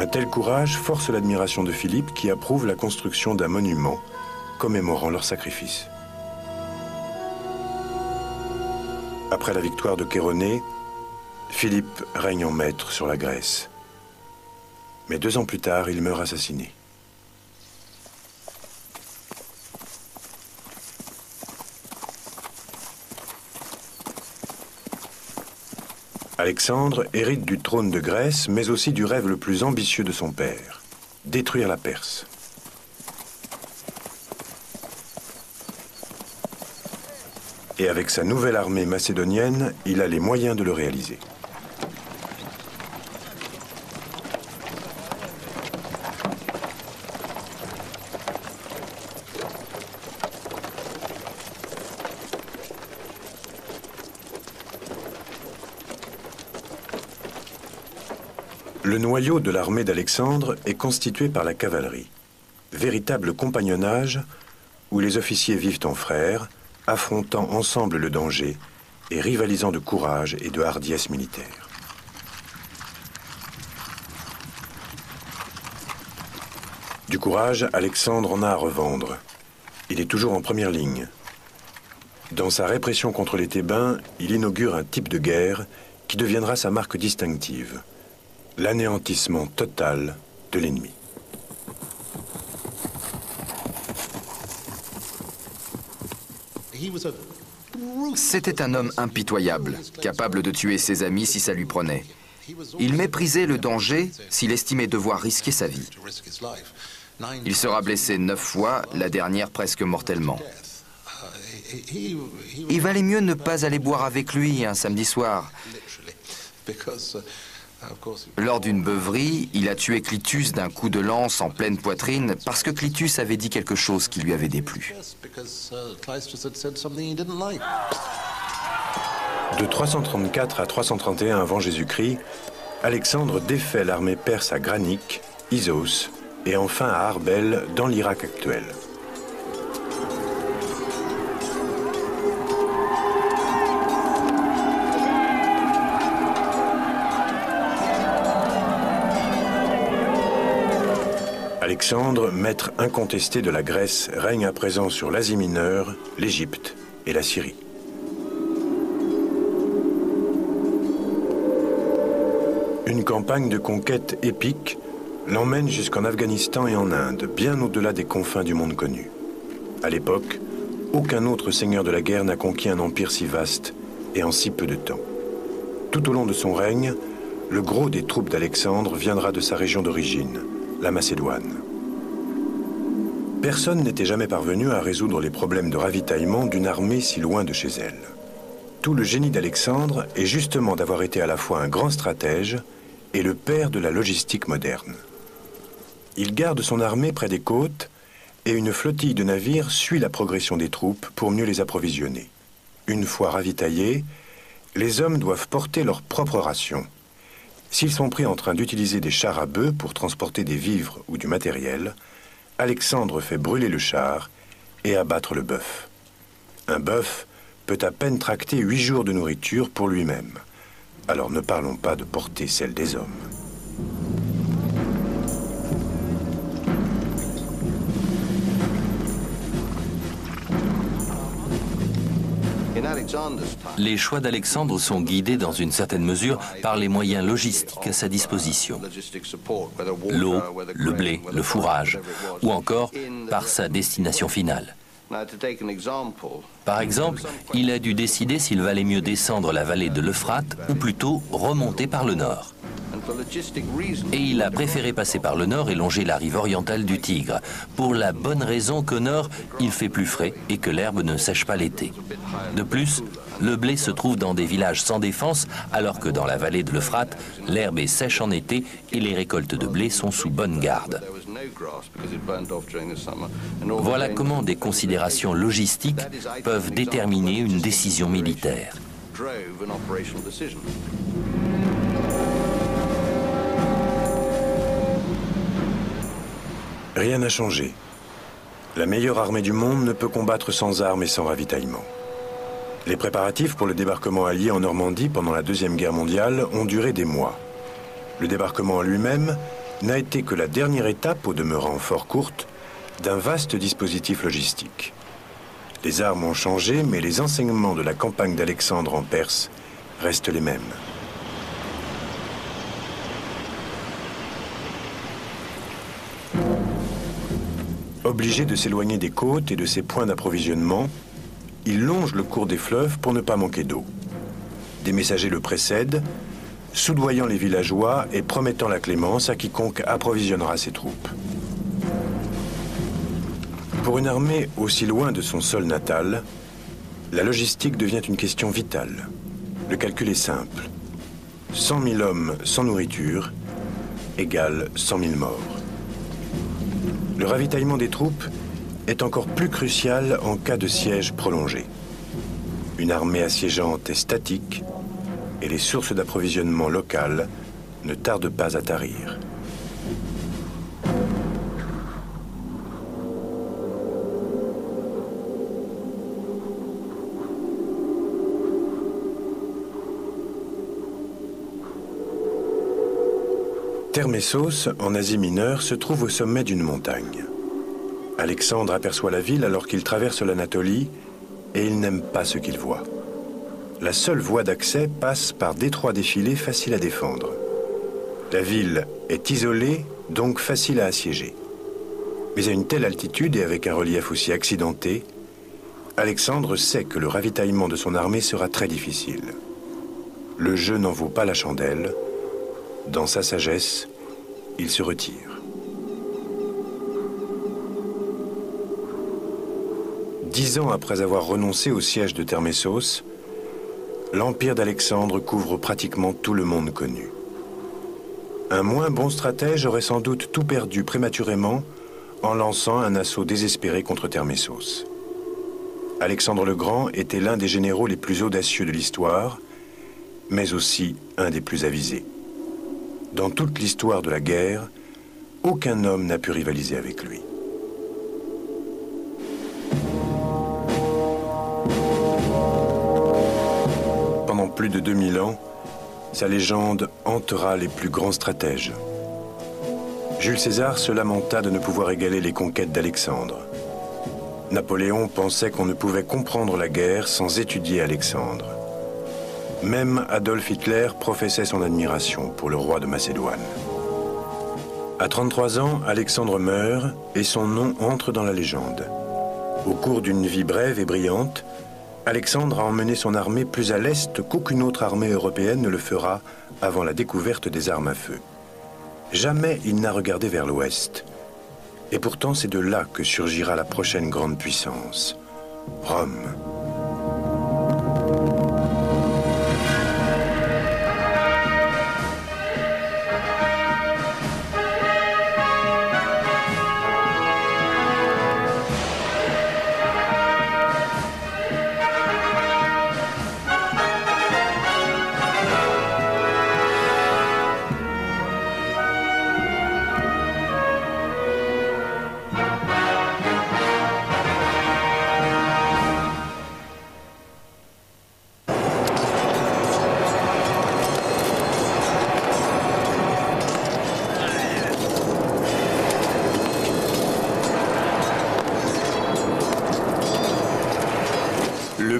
Un tel courage force l'admiration de Philippe qui approuve la construction d'un monument commémorant leur sacrifice. Après la victoire de Chéronée, Philippe règne en maître sur la Grèce. Mais 2 ans plus tard, il meurt assassiné. Alexandre hérite du trône de Grèce, mais aussi du rêve le plus ambitieux de son père, détruire la Perse. Et avec sa nouvelle armée macédonienne, il a les moyens de le réaliser. Le noyau de l'armée d'Alexandre est constitué par la cavalerie, véritable compagnonnage où les officiers vivent en frères, affrontant ensemble le danger et rivalisant de courage et de hardiesse militaire. Du courage, Alexandre en a à revendre. Il est toujours en première ligne. Dans sa répression contre les Thébains, il inaugure un type de guerre qui deviendra sa marque distinctive. L'anéantissement total de l'ennemi. C'était un homme impitoyable, capable de tuer ses amis si ça lui prenait. Il méprisait le danger s'il estimait devoir risquer sa vie. Il sera blessé 9 fois, la dernière presque mortellement. Il valait mieux ne pas aller boire avec lui un samedi soir. Lors d'une beuverie, il a tué Clitus d'un coup de lance en pleine poitrine parce que Clitus avait dit quelque chose qui lui avait déplu. De 334 à 331 avant Jésus-Christ, Alexandre défait l'armée perse à Granique, Issos et enfin à Arbel dans l'Irak actuel. Alexandre, maître incontesté de la Grèce, règne à présent sur l'Asie mineure, l'Égypte et la Syrie. Une campagne de conquête épique l'emmène jusqu'en Afghanistan et en Inde, bien au-delà des confins du monde connu. À l'époque, aucun autre seigneur de la guerre n'a conquis un empire si vaste et en si peu de temps. Tout au long de son règne, le gros des troupes d'Alexandre viendra de sa région d'origine, la Macédoine. Personne n'était jamais parvenu à résoudre les problèmes de ravitaillement d'une armée si loin de chez elle. Tout le génie d'Alexandre est justement d'avoir été à la fois un grand stratège et le père de la logistique moderne. Il garde son armée près des côtes et une flottille de navires suit la progression des troupes pour mieux les approvisionner. Une fois ravitaillés, les hommes doivent porter leur propre ration. S'ils sont pris en train d'utiliser des chars à bœufs pour transporter des vivres ou du matériel, Alexandre fait brûler le char et abattre le bœuf. Un bœuf peut à peine tracter 8 jours de nourriture pour lui-même. Alors ne parlons pas de porter celle des hommes. Les choix d'Alexandre sont guidés dans une certaine mesure par les moyens logistiques à sa disposition. L'eau, le blé, le fourrage, ou encore par sa destination finale. Par exemple, il a dû décider s'il valait mieux descendre la vallée de l'Euphrate ou plutôt remonter par le nord. Et il a préféré passer par le nord et longer la rive orientale du Tigre, pour la bonne raison qu'au nord, il fait plus frais et que l'herbe ne sèche pas l'été. De plus, le blé se trouve dans des villages sans défense, alors que dans la vallée de l'Euphrate, l'herbe est sèche en été et les récoltes de blé sont sous bonne garde. Voilà comment des considérations logistiques peuvent déterminer une décision militaire. Rien n'a changé. La meilleure armée du monde ne peut combattre sans armes et sans ravitaillement. Les préparatifs pour le débarquement allié en Normandie pendant la Deuxième Guerre mondiale ont duré des mois. Le débarquement en lui-même n'a été que la dernière étape, au demeurant fort courte, d'un vaste dispositif logistique. Les armes ont changé, mais les enseignements de la campagne d'Alexandre en Perse restent les mêmes. Obligé de s'éloigner des côtes et de ses points d'approvisionnement, il longe le cours des fleuves pour ne pas manquer d'eau. Des messagers le précèdent, soudoyant les villageois et promettant la clémence à quiconque approvisionnera ses troupes. Pour une armée aussi loin de son sol natal, la logistique devient une question vitale. Le calcul est simple. 100 000 hommes sans nourriture égale 100 000 morts. Le ravitaillement des troupes est encore plus crucial en cas de siège prolongé. Une armée assiégeante est statique et les sources d'approvisionnement locales ne tardent pas à tarir. Thermessos, en Asie mineure, se trouve au sommet d'une montagne. Alexandre aperçoit la ville alors qu'il traverse l'Anatolie et il n'aime pas ce qu'il voit. La seule voie d'accès passe par d'étroits défilés faciles à défendre. La ville est isolée, donc facile à assiéger. Mais à une telle altitude et avec un relief aussi accidenté, Alexandre sait que le ravitaillement de son armée sera très difficile. Le jeu n'en vaut pas la chandelle, Dans sa sagesse, il se retire. Dix ans après avoir renoncé au siège de Thermessos, l'empire d'Alexandre couvre pratiquement tout le monde connu. Un moins bon stratège aurait sans doute tout perdu prématurément en lançant un assaut désespéré contre Thermessos. Alexandre le Grand était l'un des généraux les plus audacieux de l'histoire, mais aussi un des plus avisés. Dans toute l'histoire de la guerre, aucun homme n'a pu rivaliser avec lui. Pendant plus de 2000 ans, sa légende hantera les plus grands stratèges. Jules César se lamenta de ne pouvoir égaler les conquêtes d'Alexandre. Napoléon pensait qu'on ne pouvait comprendre la guerre sans étudier Alexandre. Même Adolf Hitler professait son admiration pour le roi de Macédoine. À 33 ans, Alexandre meurt et son nom entre dans la légende. Au cours d'une vie brève et brillante, Alexandre a emmené son armée plus à l'est qu'aucune autre armée européenne ne le fera avant la découverte des armes à feu. Jamais il n'a regardé vers l'ouest. Et pourtant, c'est de là que surgira la prochaine grande puissance, Rome.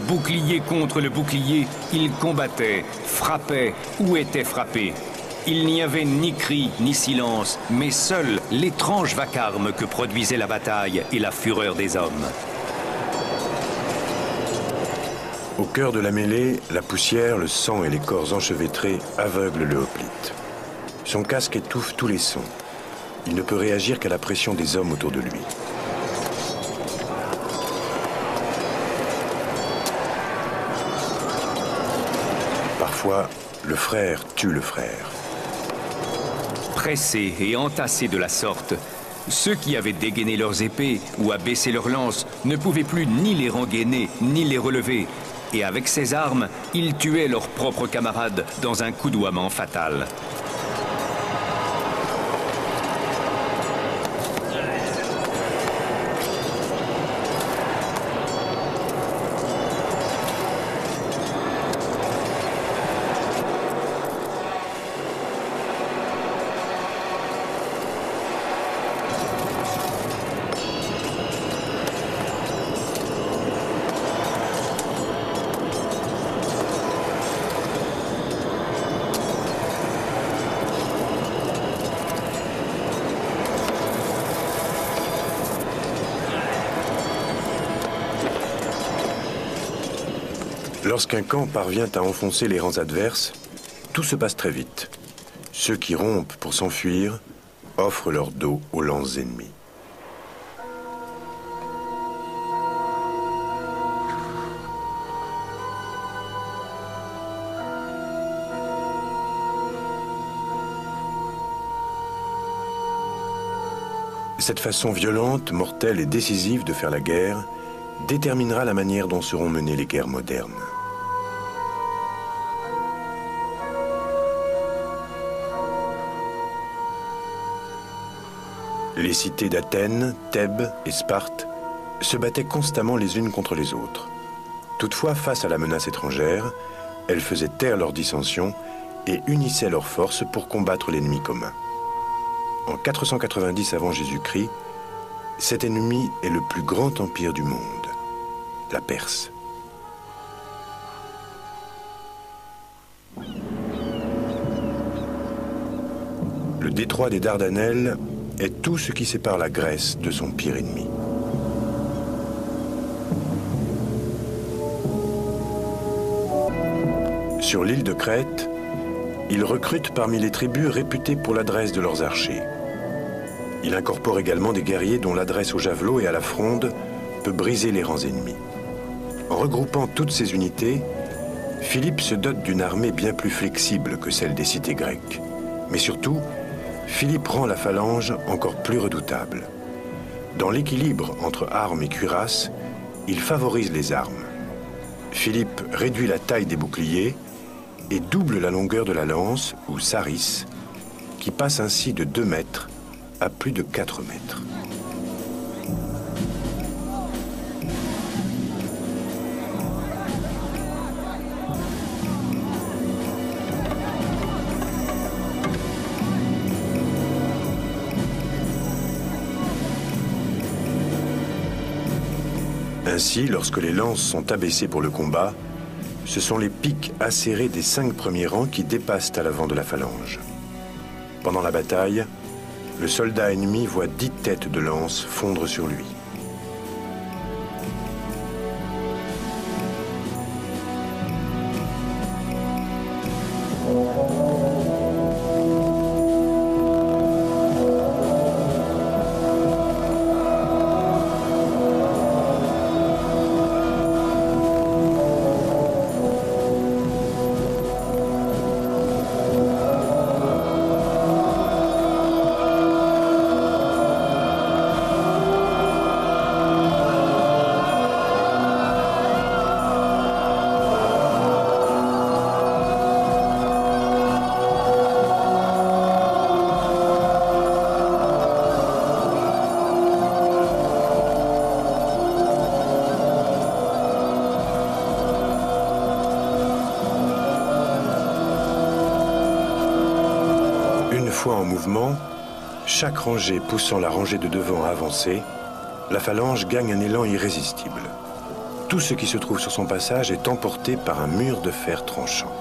Bouclier contre le bouclier, il combattait, frappait ou était frappé. Il n'y avait ni cri ni silence, mais seul l'étrange vacarme que produisait la bataille et la fureur des hommes. Au cœur de la mêlée, la poussière, le sang et les corps enchevêtrés aveuglent le hoplite. Son casque étouffe tous les sons. Il ne peut réagir qu'à la pression des hommes autour de lui. Parfois, le frère tue le frère. Pressés et entassés de la sorte, ceux qui avaient dégainé leurs épées ou abaissé leurs lances ne pouvaient plus ni les rengainer ni les relever. Et avec ces armes, ils tuaient leurs propres camarades dans un coudoiement fatal. Lorsqu'un camp parvient à enfoncer les rangs adverses, tout se passe très vite. Ceux qui rompent pour s'enfuir offrent leur dos aux lances ennemies. Cette façon violente, mortelle et décisive de faire la guerre déterminera la manière dont seront menées les guerres modernes. Les cités d'Athènes, Thèbes et Sparte se battaient constamment les unes contre les autres. Toutefois, face à la menace étrangère, elles faisaient taire leurs dissensions et unissaient leurs forces pour combattre l'ennemi commun. En 490 avant Jésus-Christ, cet ennemi est le plus grand empire du monde, la Perse. Le détroit des Dardanelles est tout ce qui sépare la Grèce de son pire ennemi. Sur l'île de Crète, Il recrute parmi les tribus réputées pour l'adresse de leurs archers. Il incorpore également des guerriers dont l'adresse au javelot et à la fronde peut briser les rangs ennemis. En regroupant toutes ces unités, Philippe se dote d'une armée bien plus flexible que celle des cités grecques. Mais surtout, Philippe rend la phalange encore plus redoutable. Dans l'équilibre entre armes et cuirasses, il favorise les armes. Philippe réduit la taille des boucliers et double la longueur de la lance, ou saris, qui passe ainsi de 2 mètres à plus de 4 mètres. Ainsi, lorsque les lances sont abaissées pour le combat, ce sont les piques acérées des 5 premiers rangs qui dépassent à l'avant de la phalange. Pendant la bataille, le soldat ennemi voit 10 têtes de lance fondre sur lui. Fois en mouvement, chaque rangée poussant la rangée de devant à avancer, la phalange gagne un élan irrésistible. Tout ce qui se trouve sur son passage est emporté par un mur de fer tranchant.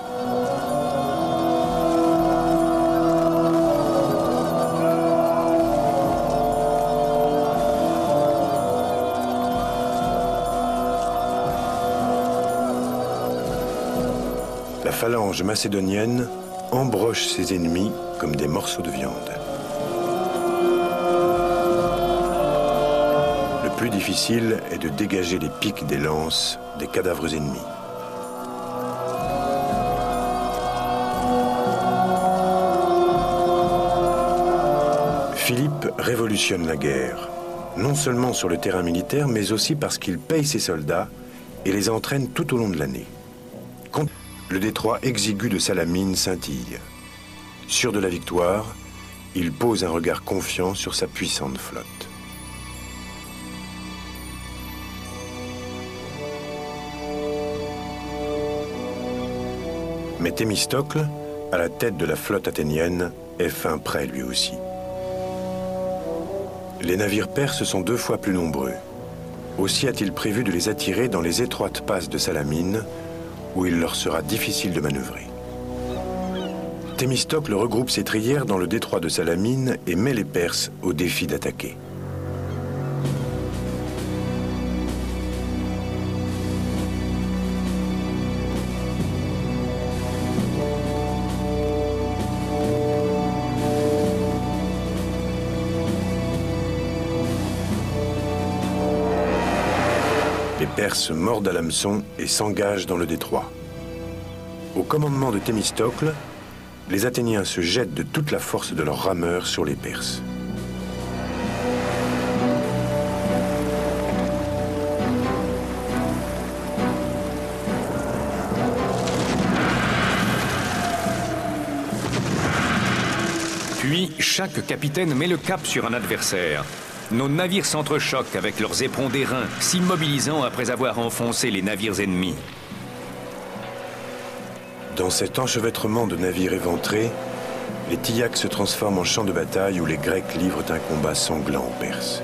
La phalange macédonienne embroche ses ennemis comme des morceaux de viande. Le plus difficile est de dégager les piques des lances des cadavres ennemis. Philippe révolutionne la guerre, non seulement sur le terrain militaire, mais aussi parce qu'il paye ses soldats et les entraîne tout au long de l'année. Le détroit exigu de Salamine scintille. Sûr de la victoire, il pose un regard confiant sur sa puissante flotte. Mais Thémistocle, à la tête de la flotte athénienne, est fin prêt lui aussi. Les navires perses sont 2 fois plus nombreux. Aussi a-t-il prévu de les attirer dans les étroites passes de Salamine, où il leur sera difficile de manœuvrer. Thémistocle regroupe ses trières dans le détroit de Salamine et met les Perses au défi d'attaquer. Les Perses mordent à l'hameçon et s'engagent dans le détroit. Au commandement de Thémistocle, les Athéniens se jettent de toute la force de leurs rameurs sur les Perses. Puis, chaque capitaine met le cap sur un adversaire. Nos navires s'entrechoquent avec leurs éperons d'airain, s'immobilisant après avoir enfoncé les navires ennemis. Dans cet enchevêtrement de navires éventrés, les Tillacs se transforment en champs de bataille où les Grecs livrent un combat sanglant aux Perses.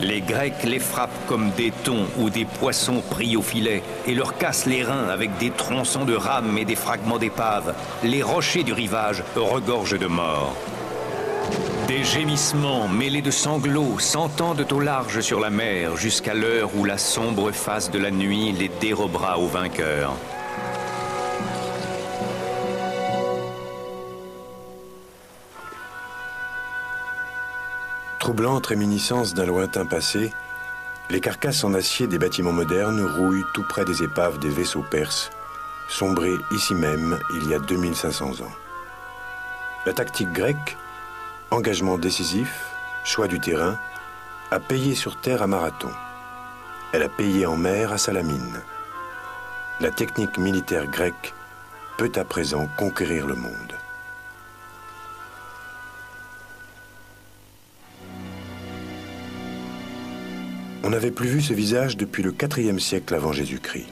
Les Grecs les frappent comme des thons ou des poissons pris au filet et leur cassent les reins avec des tronçons de rames et des fragments d'épave. Les rochers du rivage regorgent de morts. Des gémissements mêlés de sanglots s'entendent au large sur la mer jusqu'à l'heure où la sombre face de la nuit les dérobera aux vainqueurs. Troublante réminiscence d'un lointain passé, les carcasses en acier des bâtiments modernes rouillent tout près des épaves des vaisseaux perses, sombrés ici même il y a 2500 ans. La tactique grecque, engagement décisif, choix du terrain, a payé sur terre à Marathon. Elle a payé en mer à Salamine. La technique militaire grecque peut à présent conquérir le monde. On n'avait plus vu ce visage depuis le IVe siècle avant Jésus-Christ.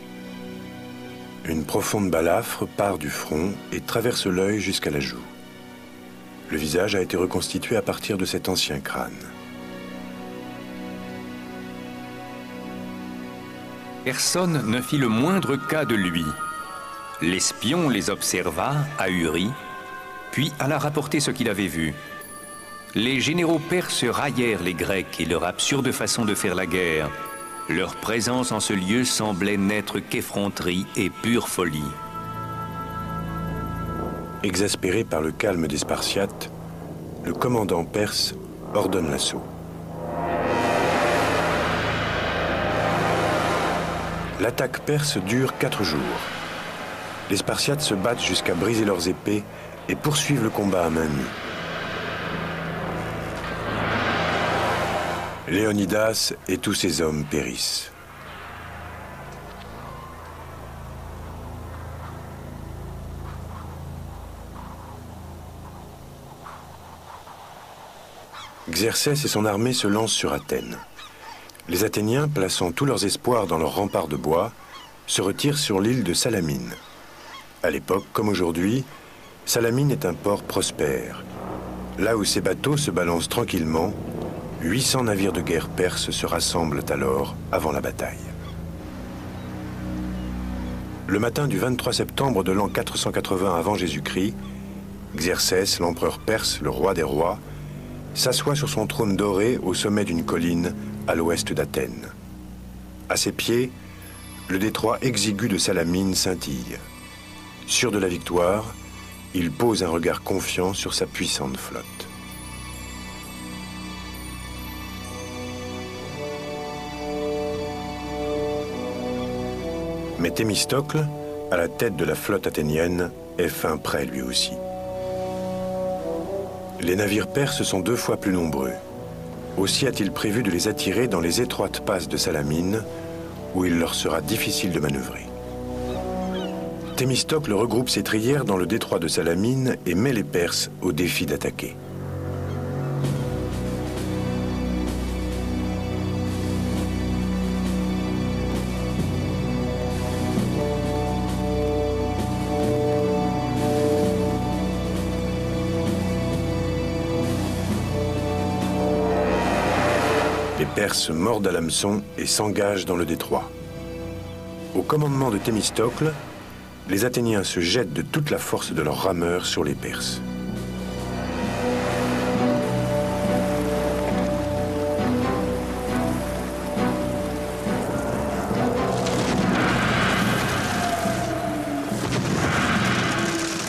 Une profonde balafre part du front et traverse l'œil jusqu'à la joue. Le visage a été reconstitué à partir de cet ancien crâne. Personne ne fit le moindre cas de lui. L'espion les observa, ahuri, puis alla rapporter ce qu'il avait vu. Les généraux perses raillèrent les Grecs et leur absurde façon de faire la guerre. Leur présence en ce lieu semblait n'être qu'effronterie et pure folie. Exaspéré par le calme des Spartiates, le commandant perse ordonne l'assaut. L'attaque perse dure 4 jours. Les Spartiates se battent jusqu'à briser leurs épées et poursuivent le combat à main nue. Léonidas et tous ses hommes périssent. Xerxès et son armée se lancent sur Athènes. Les Athéniens, plaçant tous leurs espoirs dans leurs remparts de bois, se retirent sur l'île de Salamine. À l'époque, comme aujourd'hui, Salamine est un port prospère. Là où ces bateaux se balancent tranquillement, 800 navires de guerre perses se rassemblent alors avant la bataille. Le matin du 23 septembre de l'an 480 avant Jésus-Christ, Xerxès, l'empereur perse, le roi des rois, s'assoit sur son trône doré au sommet d'une colline à l'ouest d'Athènes. À ses pieds, le détroit exigu de Salamine scintille. Sûr de la victoire, il pose un regard confiant sur sa puissante flotte. Mais Thémistocle, à la tête de la flotte athénienne, est fin prêt lui aussi. Les navires perses sont 2 fois plus nombreux. Aussi a-t-il prévu de les attirer dans les étroites passes de Salamine, où il leur sera difficile de manœuvrer. Thémistocle regroupe ses trières dans le détroit de Salamine et met les Perses au défi d'attaquer. Les Perses mordent à l'hameçon et s'engagent dans le détroit. Au commandement de Thémistocle, les Athéniens se jettent de toute la force de leurs rameurs sur les Perses.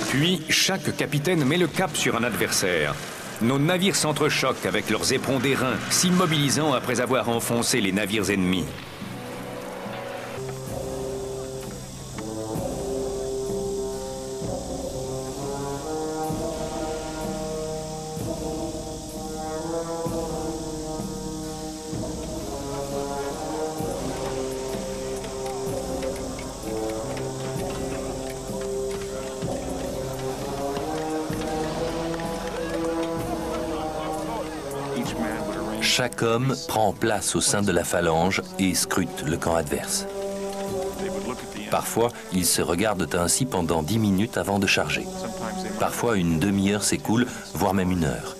Puis, chaque capitaine met le cap sur un adversaire. Nos navires s'entrechoquent avec leurs éperons d'airain, s'immobilisant après avoir enfoncé les navires ennemis. Chaque homme prend place au sein de la phalange et scrute le camp adverse. Parfois, ils se regardent ainsi pendant 10 minutes avant de charger. Parfois, une demi-heure s'écoule, voire même 1 heure.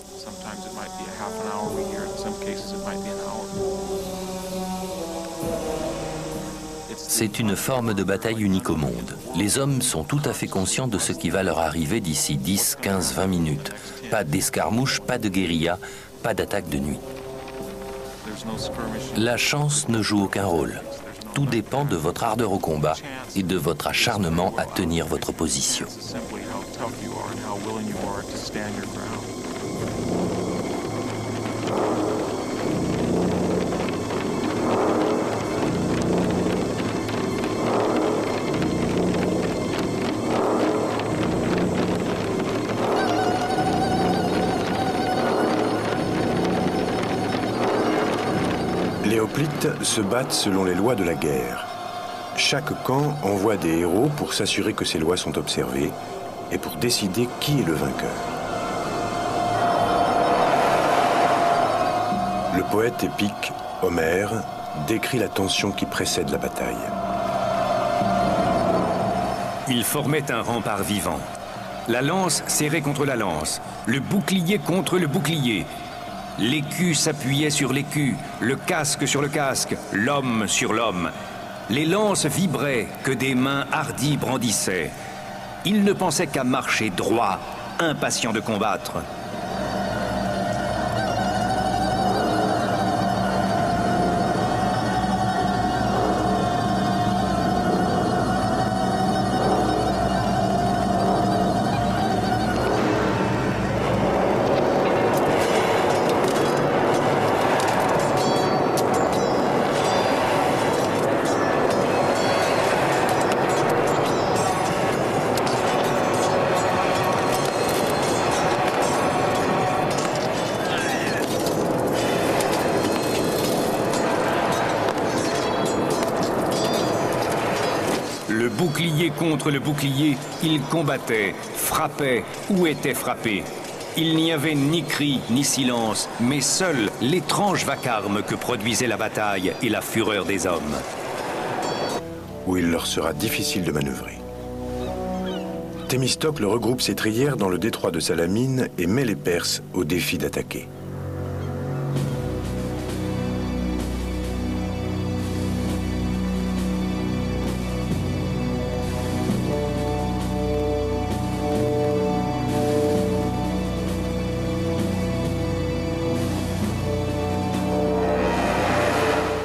C'est une forme de bataille unique au monde. Les hommes sont tout à fait conscients de ce qui va leur arriver d'ici 10, 15, 20 minutes. Pas d'escarmouche, pas de guérilla, pas d'attaque de nuit. La chance ne joue aucun rôle. Tout dépend de votre ardeur au combat et de votre acharnement à tenir votre position. hoplites se battent selon les lois de la guerre. Chaque camp envoie des héros pour s'assurer que ces lois sont observées et pour décider qui est le vainqueur. Le poète épique, Homère, décrit la tension qui précède la bataille. Ils formaient un rempart vivant. La lance serrée contre la lance, le bouclier contre le bouclier. L'écu s'appuyait sur l'écu, le casque sur le casque, l'homme sur l'homme. Les lances vibraient que des mains hardies brandissaient. Ils ne pensaient qu'à marcher droit, impatients de combattre. Le bouclier contre le bouclier, ils combattaient, frappaient ou étaient frappés. Il n'y avait ni cri ni silence, mais seul l'étrange vacarme que produisait la bataille et la fureur des hommes. Où il leur sera difficile de manœuvrer. Thémistocle regroupe ses trières dans le détroit de Salamine et met les Perses au défi d'attaquer.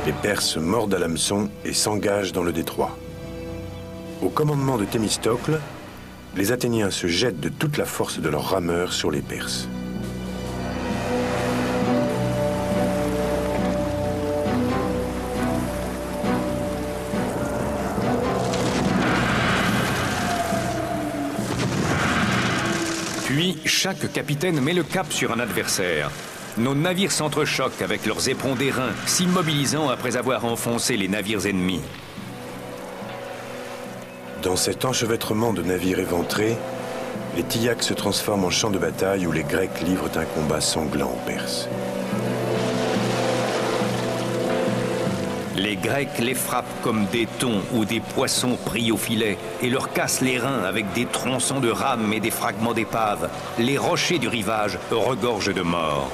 Les Perses mordent à l'hameçon et s'engagent dans le détroit. Au commandement de Thémistocle, les Athéniens se jettent de toute la force de leurs rameurs sur les Perses. Puis, chaque capitaine met le cap sur un adversaire. Nos navires s'entrechoquent avec leurs éperons d'airain, s'immobilisant après avoir enfoncé les navires ennemis. Dans cet enchevêtrement de navires éventrés, les Tillacs se transforment en champs de bataille où les Grecs livrent un combat sanglant aux Perses. Les Grecs les frappent comme des thons ou des poissons pris au filet et leur cassent les reins avec des tronçons de rames et des fragments d'épave. Les rochers du rivage regorgent de morts.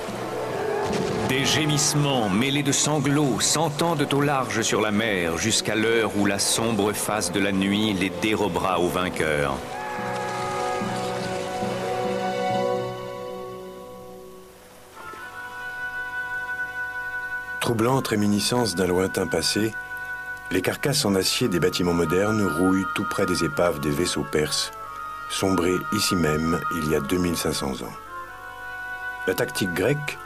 Des gémissements mêlés de sanglots s'entendent au large sur la mer jusqu'à l'heure où la sombre face de la nuit les dérobera aux vainqueurs. Troublante réminiscence d'un lointain passé, les carcasses en acier des bâtiments modernes rouillent tout près des épaves des vaisseaux perses, sombrés ici même il y a 2500 ans. La tactique grecque,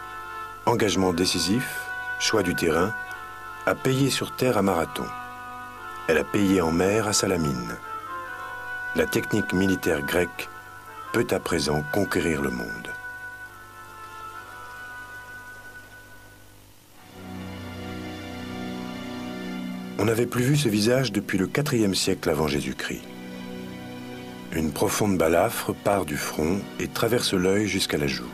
engagement décisif, choix du terrain, a payé sur terre à Marathon. Elle a payé en mer à Salamine. La technique militaire grecque peut à présent conquérir le monde. On n'avait plus vu ce visage depuis le IVe siècle avant Jésus-Christ. Une profonde balafre part du front et traverse l'œil jusqu'à la joue.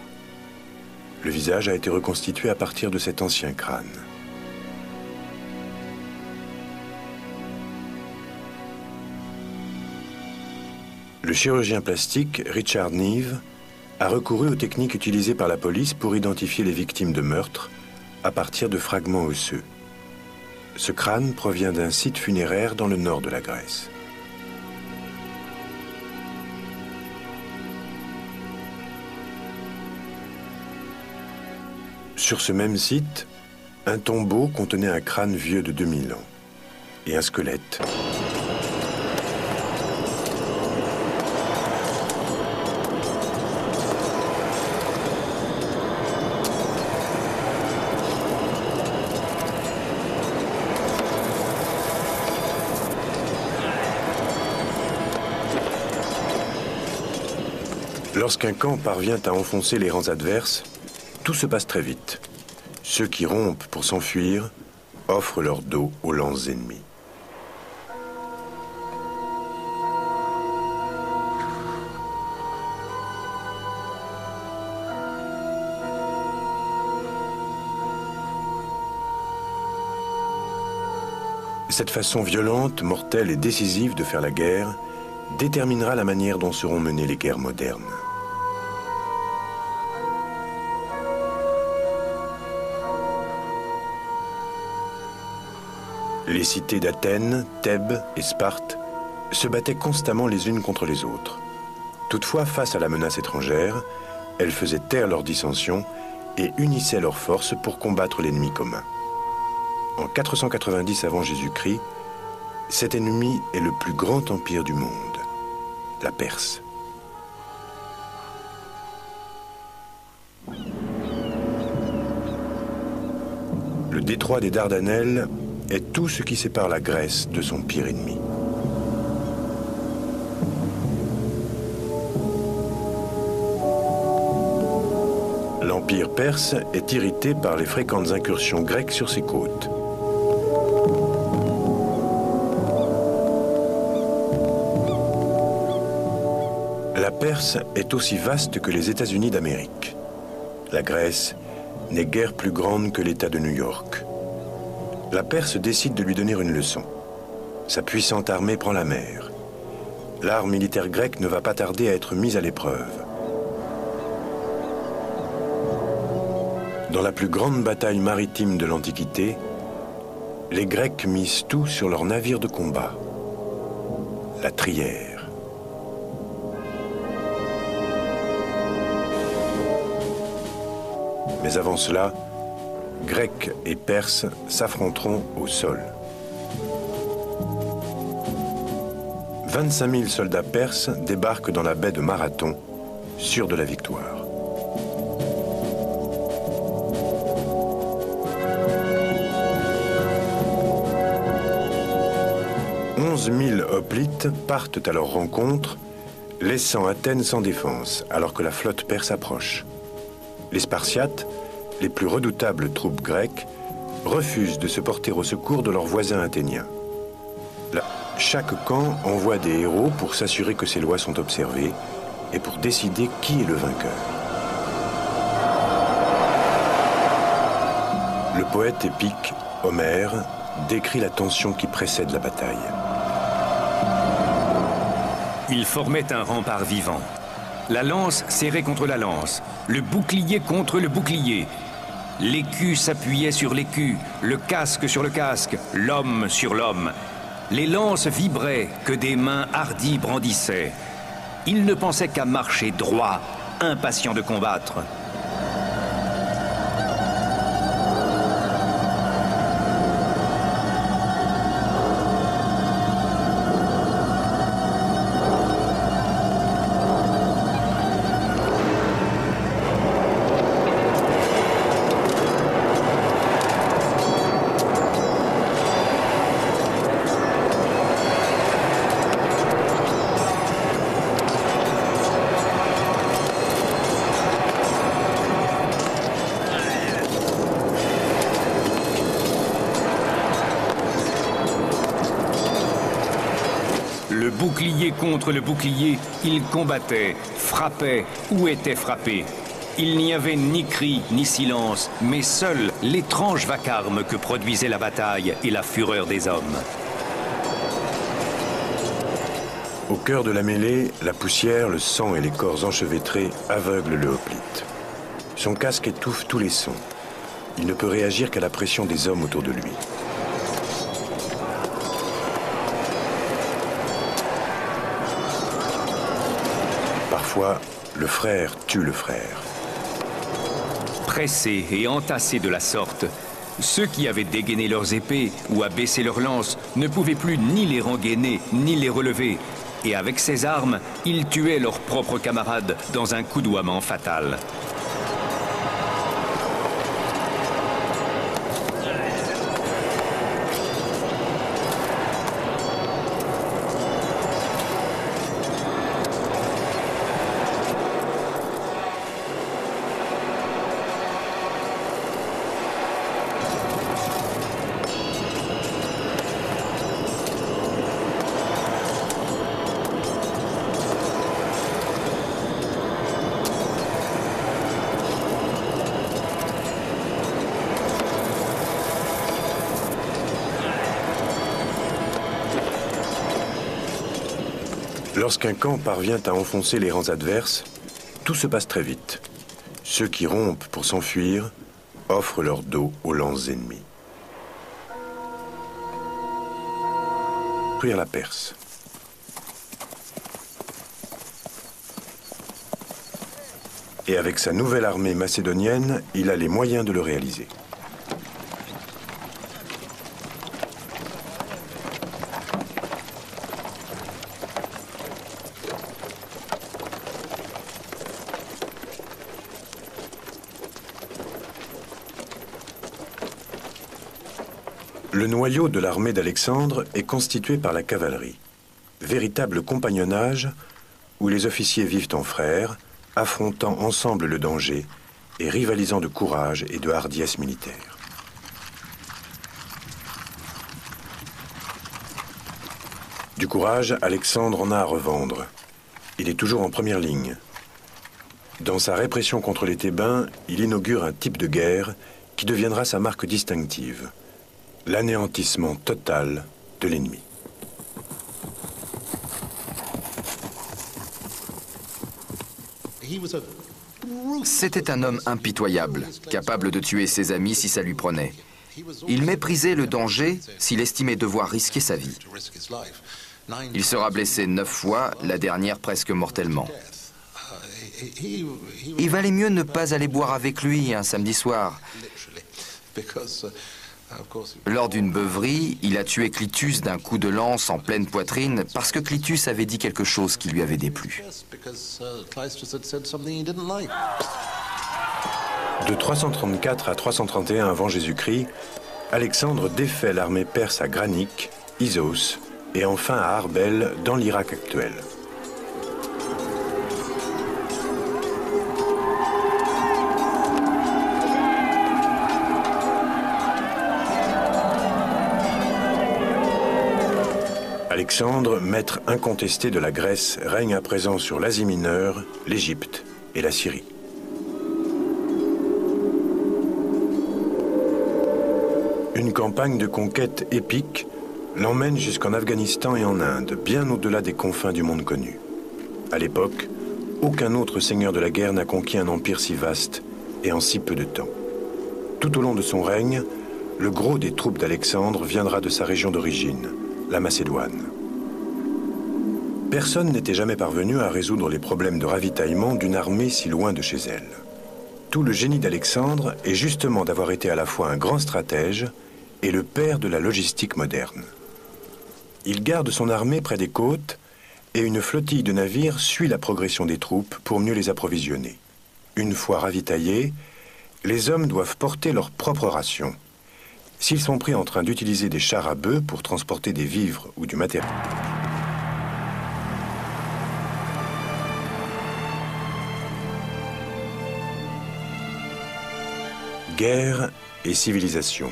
Le visage a été reconstitué à partir de cet ancien crâne. Le chirurgien plastique Richard Neave a recouru aux techniques utilisées par la police pour identifier les victimes de meurtre à partir de fragments osseux. Ce crâne provient d'un site funéraire dans le nord de la Grèce. Sur ce même site, un tombeau contenait un crâne vieux de 2000 ans et un squelette. Lorsqu'un camp parvient à enfoncer les rangs adverses, tout se passe très vite. Ceux qui rompent pour s'enfuir offrent leur dos aux lances ennemies. Cette façon violente, mortelle et décisive de faire la guerre déterminera la manière dont seront menées les guerres modernes. Les cités d'Athènes, Thèbes et Sparte se battaient constamment les unes contre les autres. Toutefois, face à la menace étrangère, elles faisaient taire leurs dissensions et unissaient leurs forces pour combattre l'ennemi commun. En 490 avant Jésus-Christ, cet ennemi est le plus grand empire du monde, la Perse. Le détroit des Dardanelles est tout ce qui sépare la Grèce de son pire ennemi. L'empire perse est irrité par les fréquentes incursions grecques sur ses côtes. La Perse est aussi vaste que les États-Unis d'Amérique. La Grèce n'est guère plus grande que l'État de New York. La Perse décide de lui donner une leçon. Sa puissante armée prend la mer. L'art militaire grec ne va pas tarder à être mis à l'épreuve. Dans la plus grande bataille maritime de l'Antiquité, les Grecs misent tout sur leur navire de combat, la Trière. Mais avant cela, Grecs et Perses s'affronteront au sol. 25 000 soldats perses débarquent dans la baie de Marathon, sûrs de la victoire. « 11 000 hoplites partent à leur rencontre, laissant Athènes sans défense, alors que la flotte perse approche. Les Spartiates, les plus redoutables troupes grecques, refusent de se porter au secours de leurs voisins athéniens. Là, chaque camp envoie des héros pour s'assurer que ses lois sont observées et pour décider qui est le vainqueur. Le poète épique Homère décrit la tension qui précède la bataille. Ils formaient un rempart vivant. La lance serrée contre la lance, le bouclier contre le bouclier. L'écu s'appuyait sur l'écu, le casque sur le casque, l'homme sur l'homme. Les lances vibraient que des mains hardies brandissaient. Ils ne pensaient qu'à marcher droit, impatients de combattre. Le bouclier contre le bouclier, ils combattaient, frappaient ou étaient frappés. Il n'y avait ni cri ni silence, mais seul l'étrange vacarme que produisait la bataille et la fureur des hommes. Au cœur de la mêlée, la poussière, le sang et les corps enchevêtrés aveuglent le hoplite. Son casque étouffe tous les sons. Il ne peut réagir qu'à la pression des hommes autour de lui. Parfois, le frère tue le frère. Pressés et entassés de la sorte, ceux qui avaient dégainé leurs épées ou abaissé leurs lances ne pouvaient plus ni les rengainer ni les relever. Et avec ces armes, ils tuaient leurs propres camarades dans un coudoiement fatal. Lorsqu'un camp parvient à enfoncer les rangs adverses, tout se passe très vite. Ceux qui rompent pour s'enfuir offrent leur dos aux lances ennemies. Détruire la Perse. Et avec sa nouvelle armée macédonienne, il a les moyens de le réaliser. Le noyau de l'armée d'Alexandre est constitué par la cavalerie, véritable compagnonnage où les officiers vivent en frères, affrontant ensemble le danger et rivalisant de courage et de hardiesse militaire. Du courage, Alexandre en a à revendre. Il est toujours en première ligne. Dans sa répression contre les Thébains, il inaugure un type de guerre qui deviendra sa marque distinctive. L'anéantissement total de l'ennemi. C'était un homme impitoyable, capable de tuer ses amis si ça lui prenait. Il méprisait le danger s'il estimait devoir risquer sa vie. Il sera blessé 9 fois, la dernière presque mortellement. Il valait mieux ne pas aller boire avec lui un samedi soir. Lors d'une beuverie, il a tué Clitus d'un coup de lance en pleine poitrine parce que Clitus avait dit quelque chose qui lui avait déplu. De 334 à 331 avant Jésus-Christ, Alexandre défait l'armée perse à Granique, Issos et enfin à Arbel dans l'Irak actuel. Alexandre, maître incontesté de la Grèce, règne à présent sur l'Asie mineure, l'Égypte et la Syrie. Une campagne de conquête épique l'emmène jusqu'en Afghanistan et en Inde, bien au-delà des confins du monde connu. À l'époque, aucun autre seigneur de la guerre n'a conquis un empire si vaste et en si peu de temps. Tout au long de son règne, le gros des troupes d'Alexandre viendra de sa région d'origine, la Macédoine. Personne n'était jamais parvenu à résoudre les problèmes de ravitaillement d'une armée si loin de chez elle. Tout le génie d'Alexandre est justement d'avoir été à la fois un grand stratège et le père de la logistique moderne. Il garde son armée près des côtes et une flottille de navires suit la progression des troupes pour mieux les approvisionner. Une fois ravitaillés, les hommes doivent porter leur propre ration. S'ils sont pris en train d'utiliser des chars à bœufs pour transporter des vivres ou du matériel. Guerre et civilisation.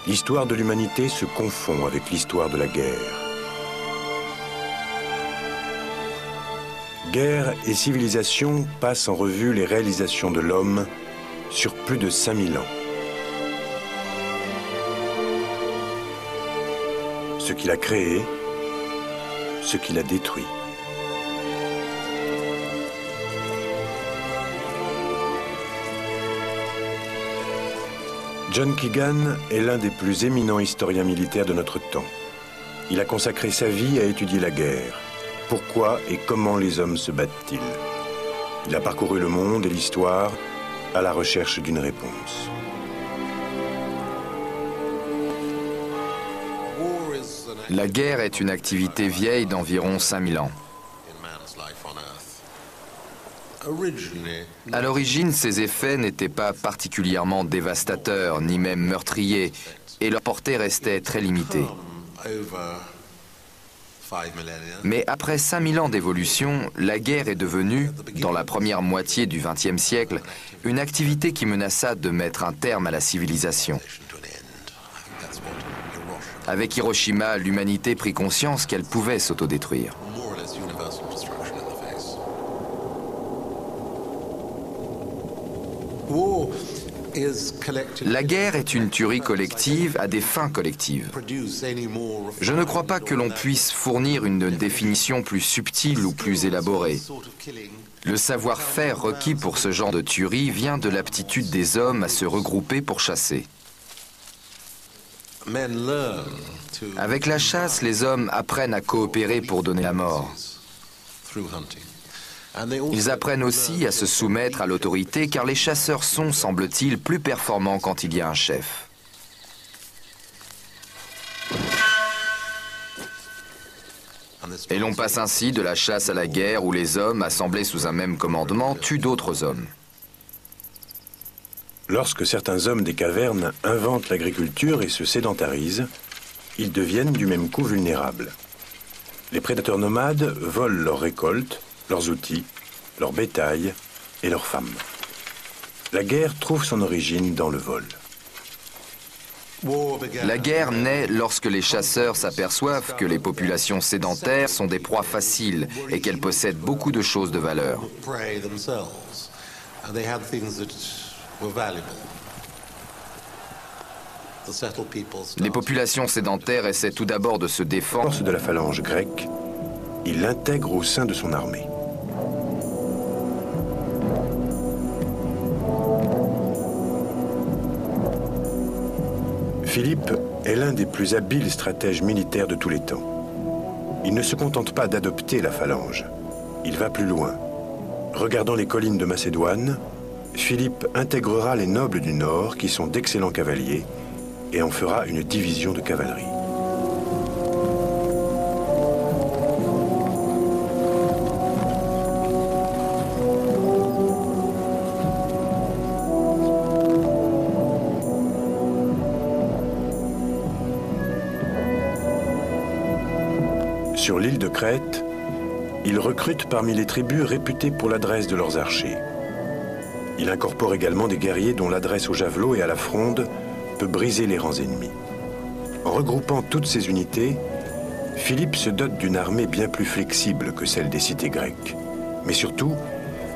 L'histoire de l'humanité se confond avec l'histoire de la guerre. Guerre et civilisation passent en revue les réalisations de l'homme sur plus de 5000 ans. Ce qu'il a créé, ce qu'il a détruit. John Keegan est l'un des plus éminents historiens militaires de notre temps. Il a consacré sa vie à étudier la guerre. Pourquoi et comment les hommes se battent-ils? Il a parcouru le monde et l'histoire à la recherche d'une réponse. La guerre est une activité vieille d'environ 5000 ans. À l'origine, ces effets n'étaient pas particulièrement dévastateurs, ni même meurtriers, et leur portée restait très limitée. Mais après 5000 ans d'évolution, la guerre est devenue, dans la première moitié du XXe siècle, une activité qui menaça de mettre un terme à la civilisation. Avec Hiroshima, l'humanité prit conscience qu'elle pouvait s'autodétruire. La guerre est une tuerie collective à des fins collectives. Je ne crois pas que l'on puisse fournir une définition plus subtile ou plus élaborée. Le savoir-faire requis pour ce genre de tuerie vient de l'aptitude des hommes à se regrouper pour chasser. Avec la chasse, les hommes apprennent à coopérer pour donner la mort. Ils apprennent aussi à se soumettre à l'autorité car les chasseurs sont, semble-t-il, plus performants quand il y a un chef. Et l'on passe ainsi de la chasse à la guerre où les hommes, assemblés sous un même commandement, tuent d'autres hommes. Lorsque certains hommes des cavernes inventent l'agriculture et se sédentarisent, ils deviennent du même coup vulnérables. Les prédateurs nomades volent leurs récoltes, leurs outils, leur bétail et leurs femmes. La guerre trouve son origine dans le vol. La guerre naît lorsque les chasseurs s'aperçoivent que les populations sédentaires sont des proies faciles et qu'elles possèdent beaucoup de choses de valeur. Les populations sédentaires essaient tout d'abord de se défendre. Force de la phalange grecque, il l'intègre au sein de son armée. Philippe est l'un des plus habiles stratèges militaires de tous les temps. Il ne se contente pas d'adopter la phalange, il va plus loin. Regardant les collines de Macédoine, Philippe intégrera les nobles du Nord qui sont d'excellents cavaliers et en fera une division de cavalerie. Sur l'île de Crète, il recrute parmi les tribus réputées pour l'adresse de leurs archers. Il incorpore également des guerriers dont l'adresse au javelot et à la fronde peut briser les rangs ennemis. En regroupant toutes ces unités, Philippe se dote d'une armée bien plus flexible que celle des cités grecques. Mais surtout,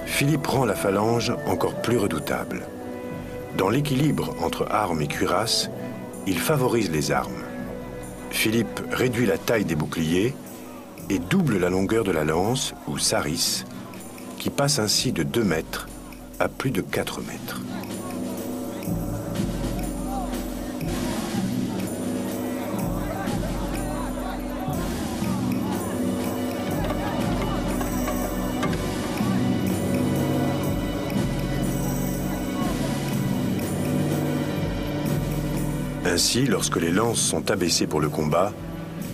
Philippe rend la phalange encore plus redoutable. Dans l'équilibre entre armes et cuirasses, il favorise les armes. Philippe réduit la taille des boucliers et double la longueur de la lance, ou saris, qui passe ainsi de 2 mètres à plus de 4 mètres. Ainsi, lorsque les lances sont abaissées pour le combat,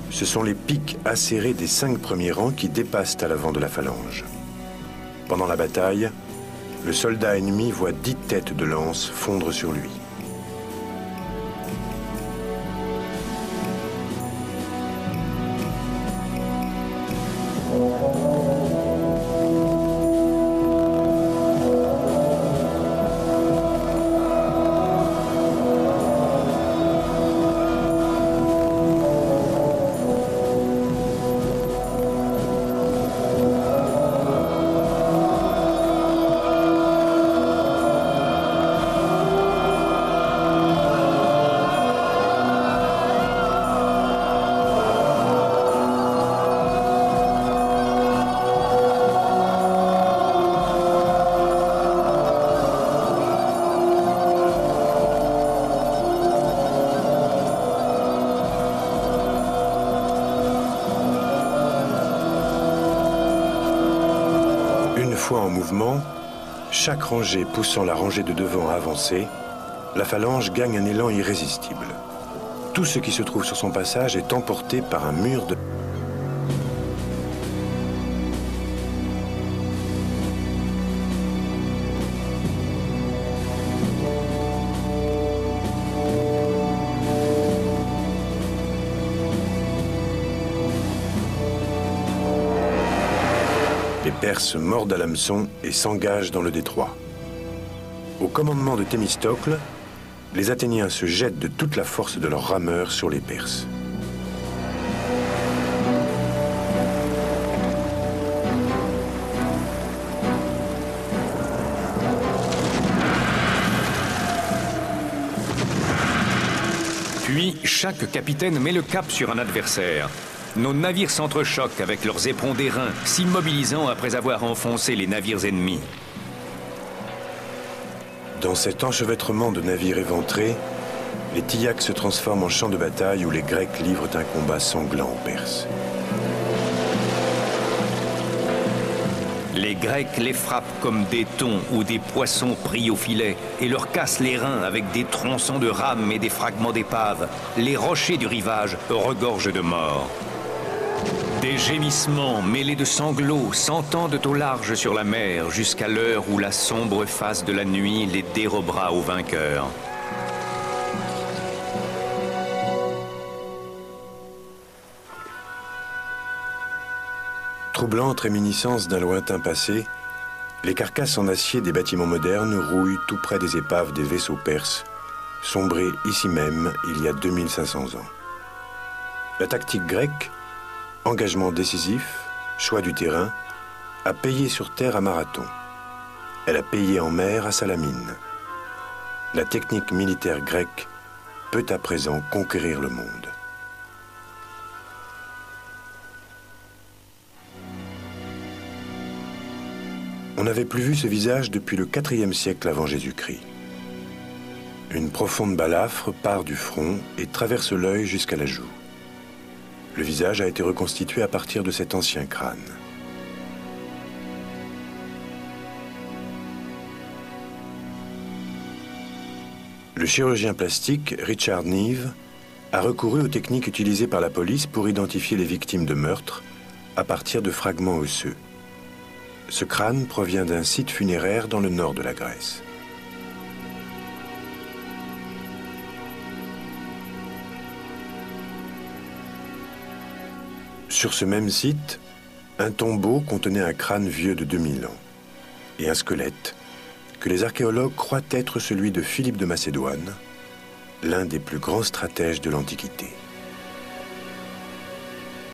ce sont les piques acérées des 5 premiers rangs qui dépassent à l'avant de la phalange. Pendant la bataille, le soldat ennemi voit 10 têtes de lance fondre sur lui. Une fois en mouvement, chaque rangée poussant la rangée de devant à avancer, la phalange gagne un élan irrésistible. Tout ce qui se trouve sur son passage est emporté par un mur de... Les Perses mordent à l'hameçon et s'engagent dans le détroit. Au commandement de Thémistocle, les Athéniens se jettent de toute la force de leurs rameurs sur les Perses. chaque capitaine met le cap sur un adversaire. Nos navires s'entrechoquent avec leurs éperons d'airain, s'immobilisant après avoir enfoncé les navires ennemis. Dans cet enchevêtrement de navires éventrés, les Tillacs se transforment en champs de bataille où les Grecs livrent un combat sanglant aux Perses. Les Grecs les frappent comme des thons ou des poissons pris au filet et leur cassent les reins avec des tronçons de rames et des fragments d'épave. Les rochers du rivage regorgent de morts. Des gémissements mêlés de sanglots s'entendent au large sur la mer jusqu'à l'heure où la sombre face de la nuit les dérobera aux vainqueurs. Troublante réminiscence d'un lointain passé, les carcasses en acier des bâtiments modernes rouillent tout près des épaves des vaisseaux perses, sombrés ici même il y a 2500 ans. La tactique grecque, engagement décisif, choix du terrain, a payé sur terre à Marathon. Elle a payé en mer à Salamine. La technique militaire grecque peut à présent conquérir le monde. On n'avait plus vu ce visage depuis le IVe siècle avant Jésus-Christ. Une profonde balafre part du front et traverse l'œil jusqu'à la joue. Le visage a été reconstitué à partir de cet ancien crâne. Le chirurgien plastique Richard Neave a recouru aux techniques utilisées par la police pour identifier les victimes de meurtre à partir de fragments osseux. Ce crâne provient d'un site funéraire dans le nord de la Grèce. Sur ce même site, un tombeau contenait un crâne vieux de 2000 ans et un squelette que les archéologues croient être celui de Philippe de Macédoine, l'un des plus grands stratèges de l'Antiquité.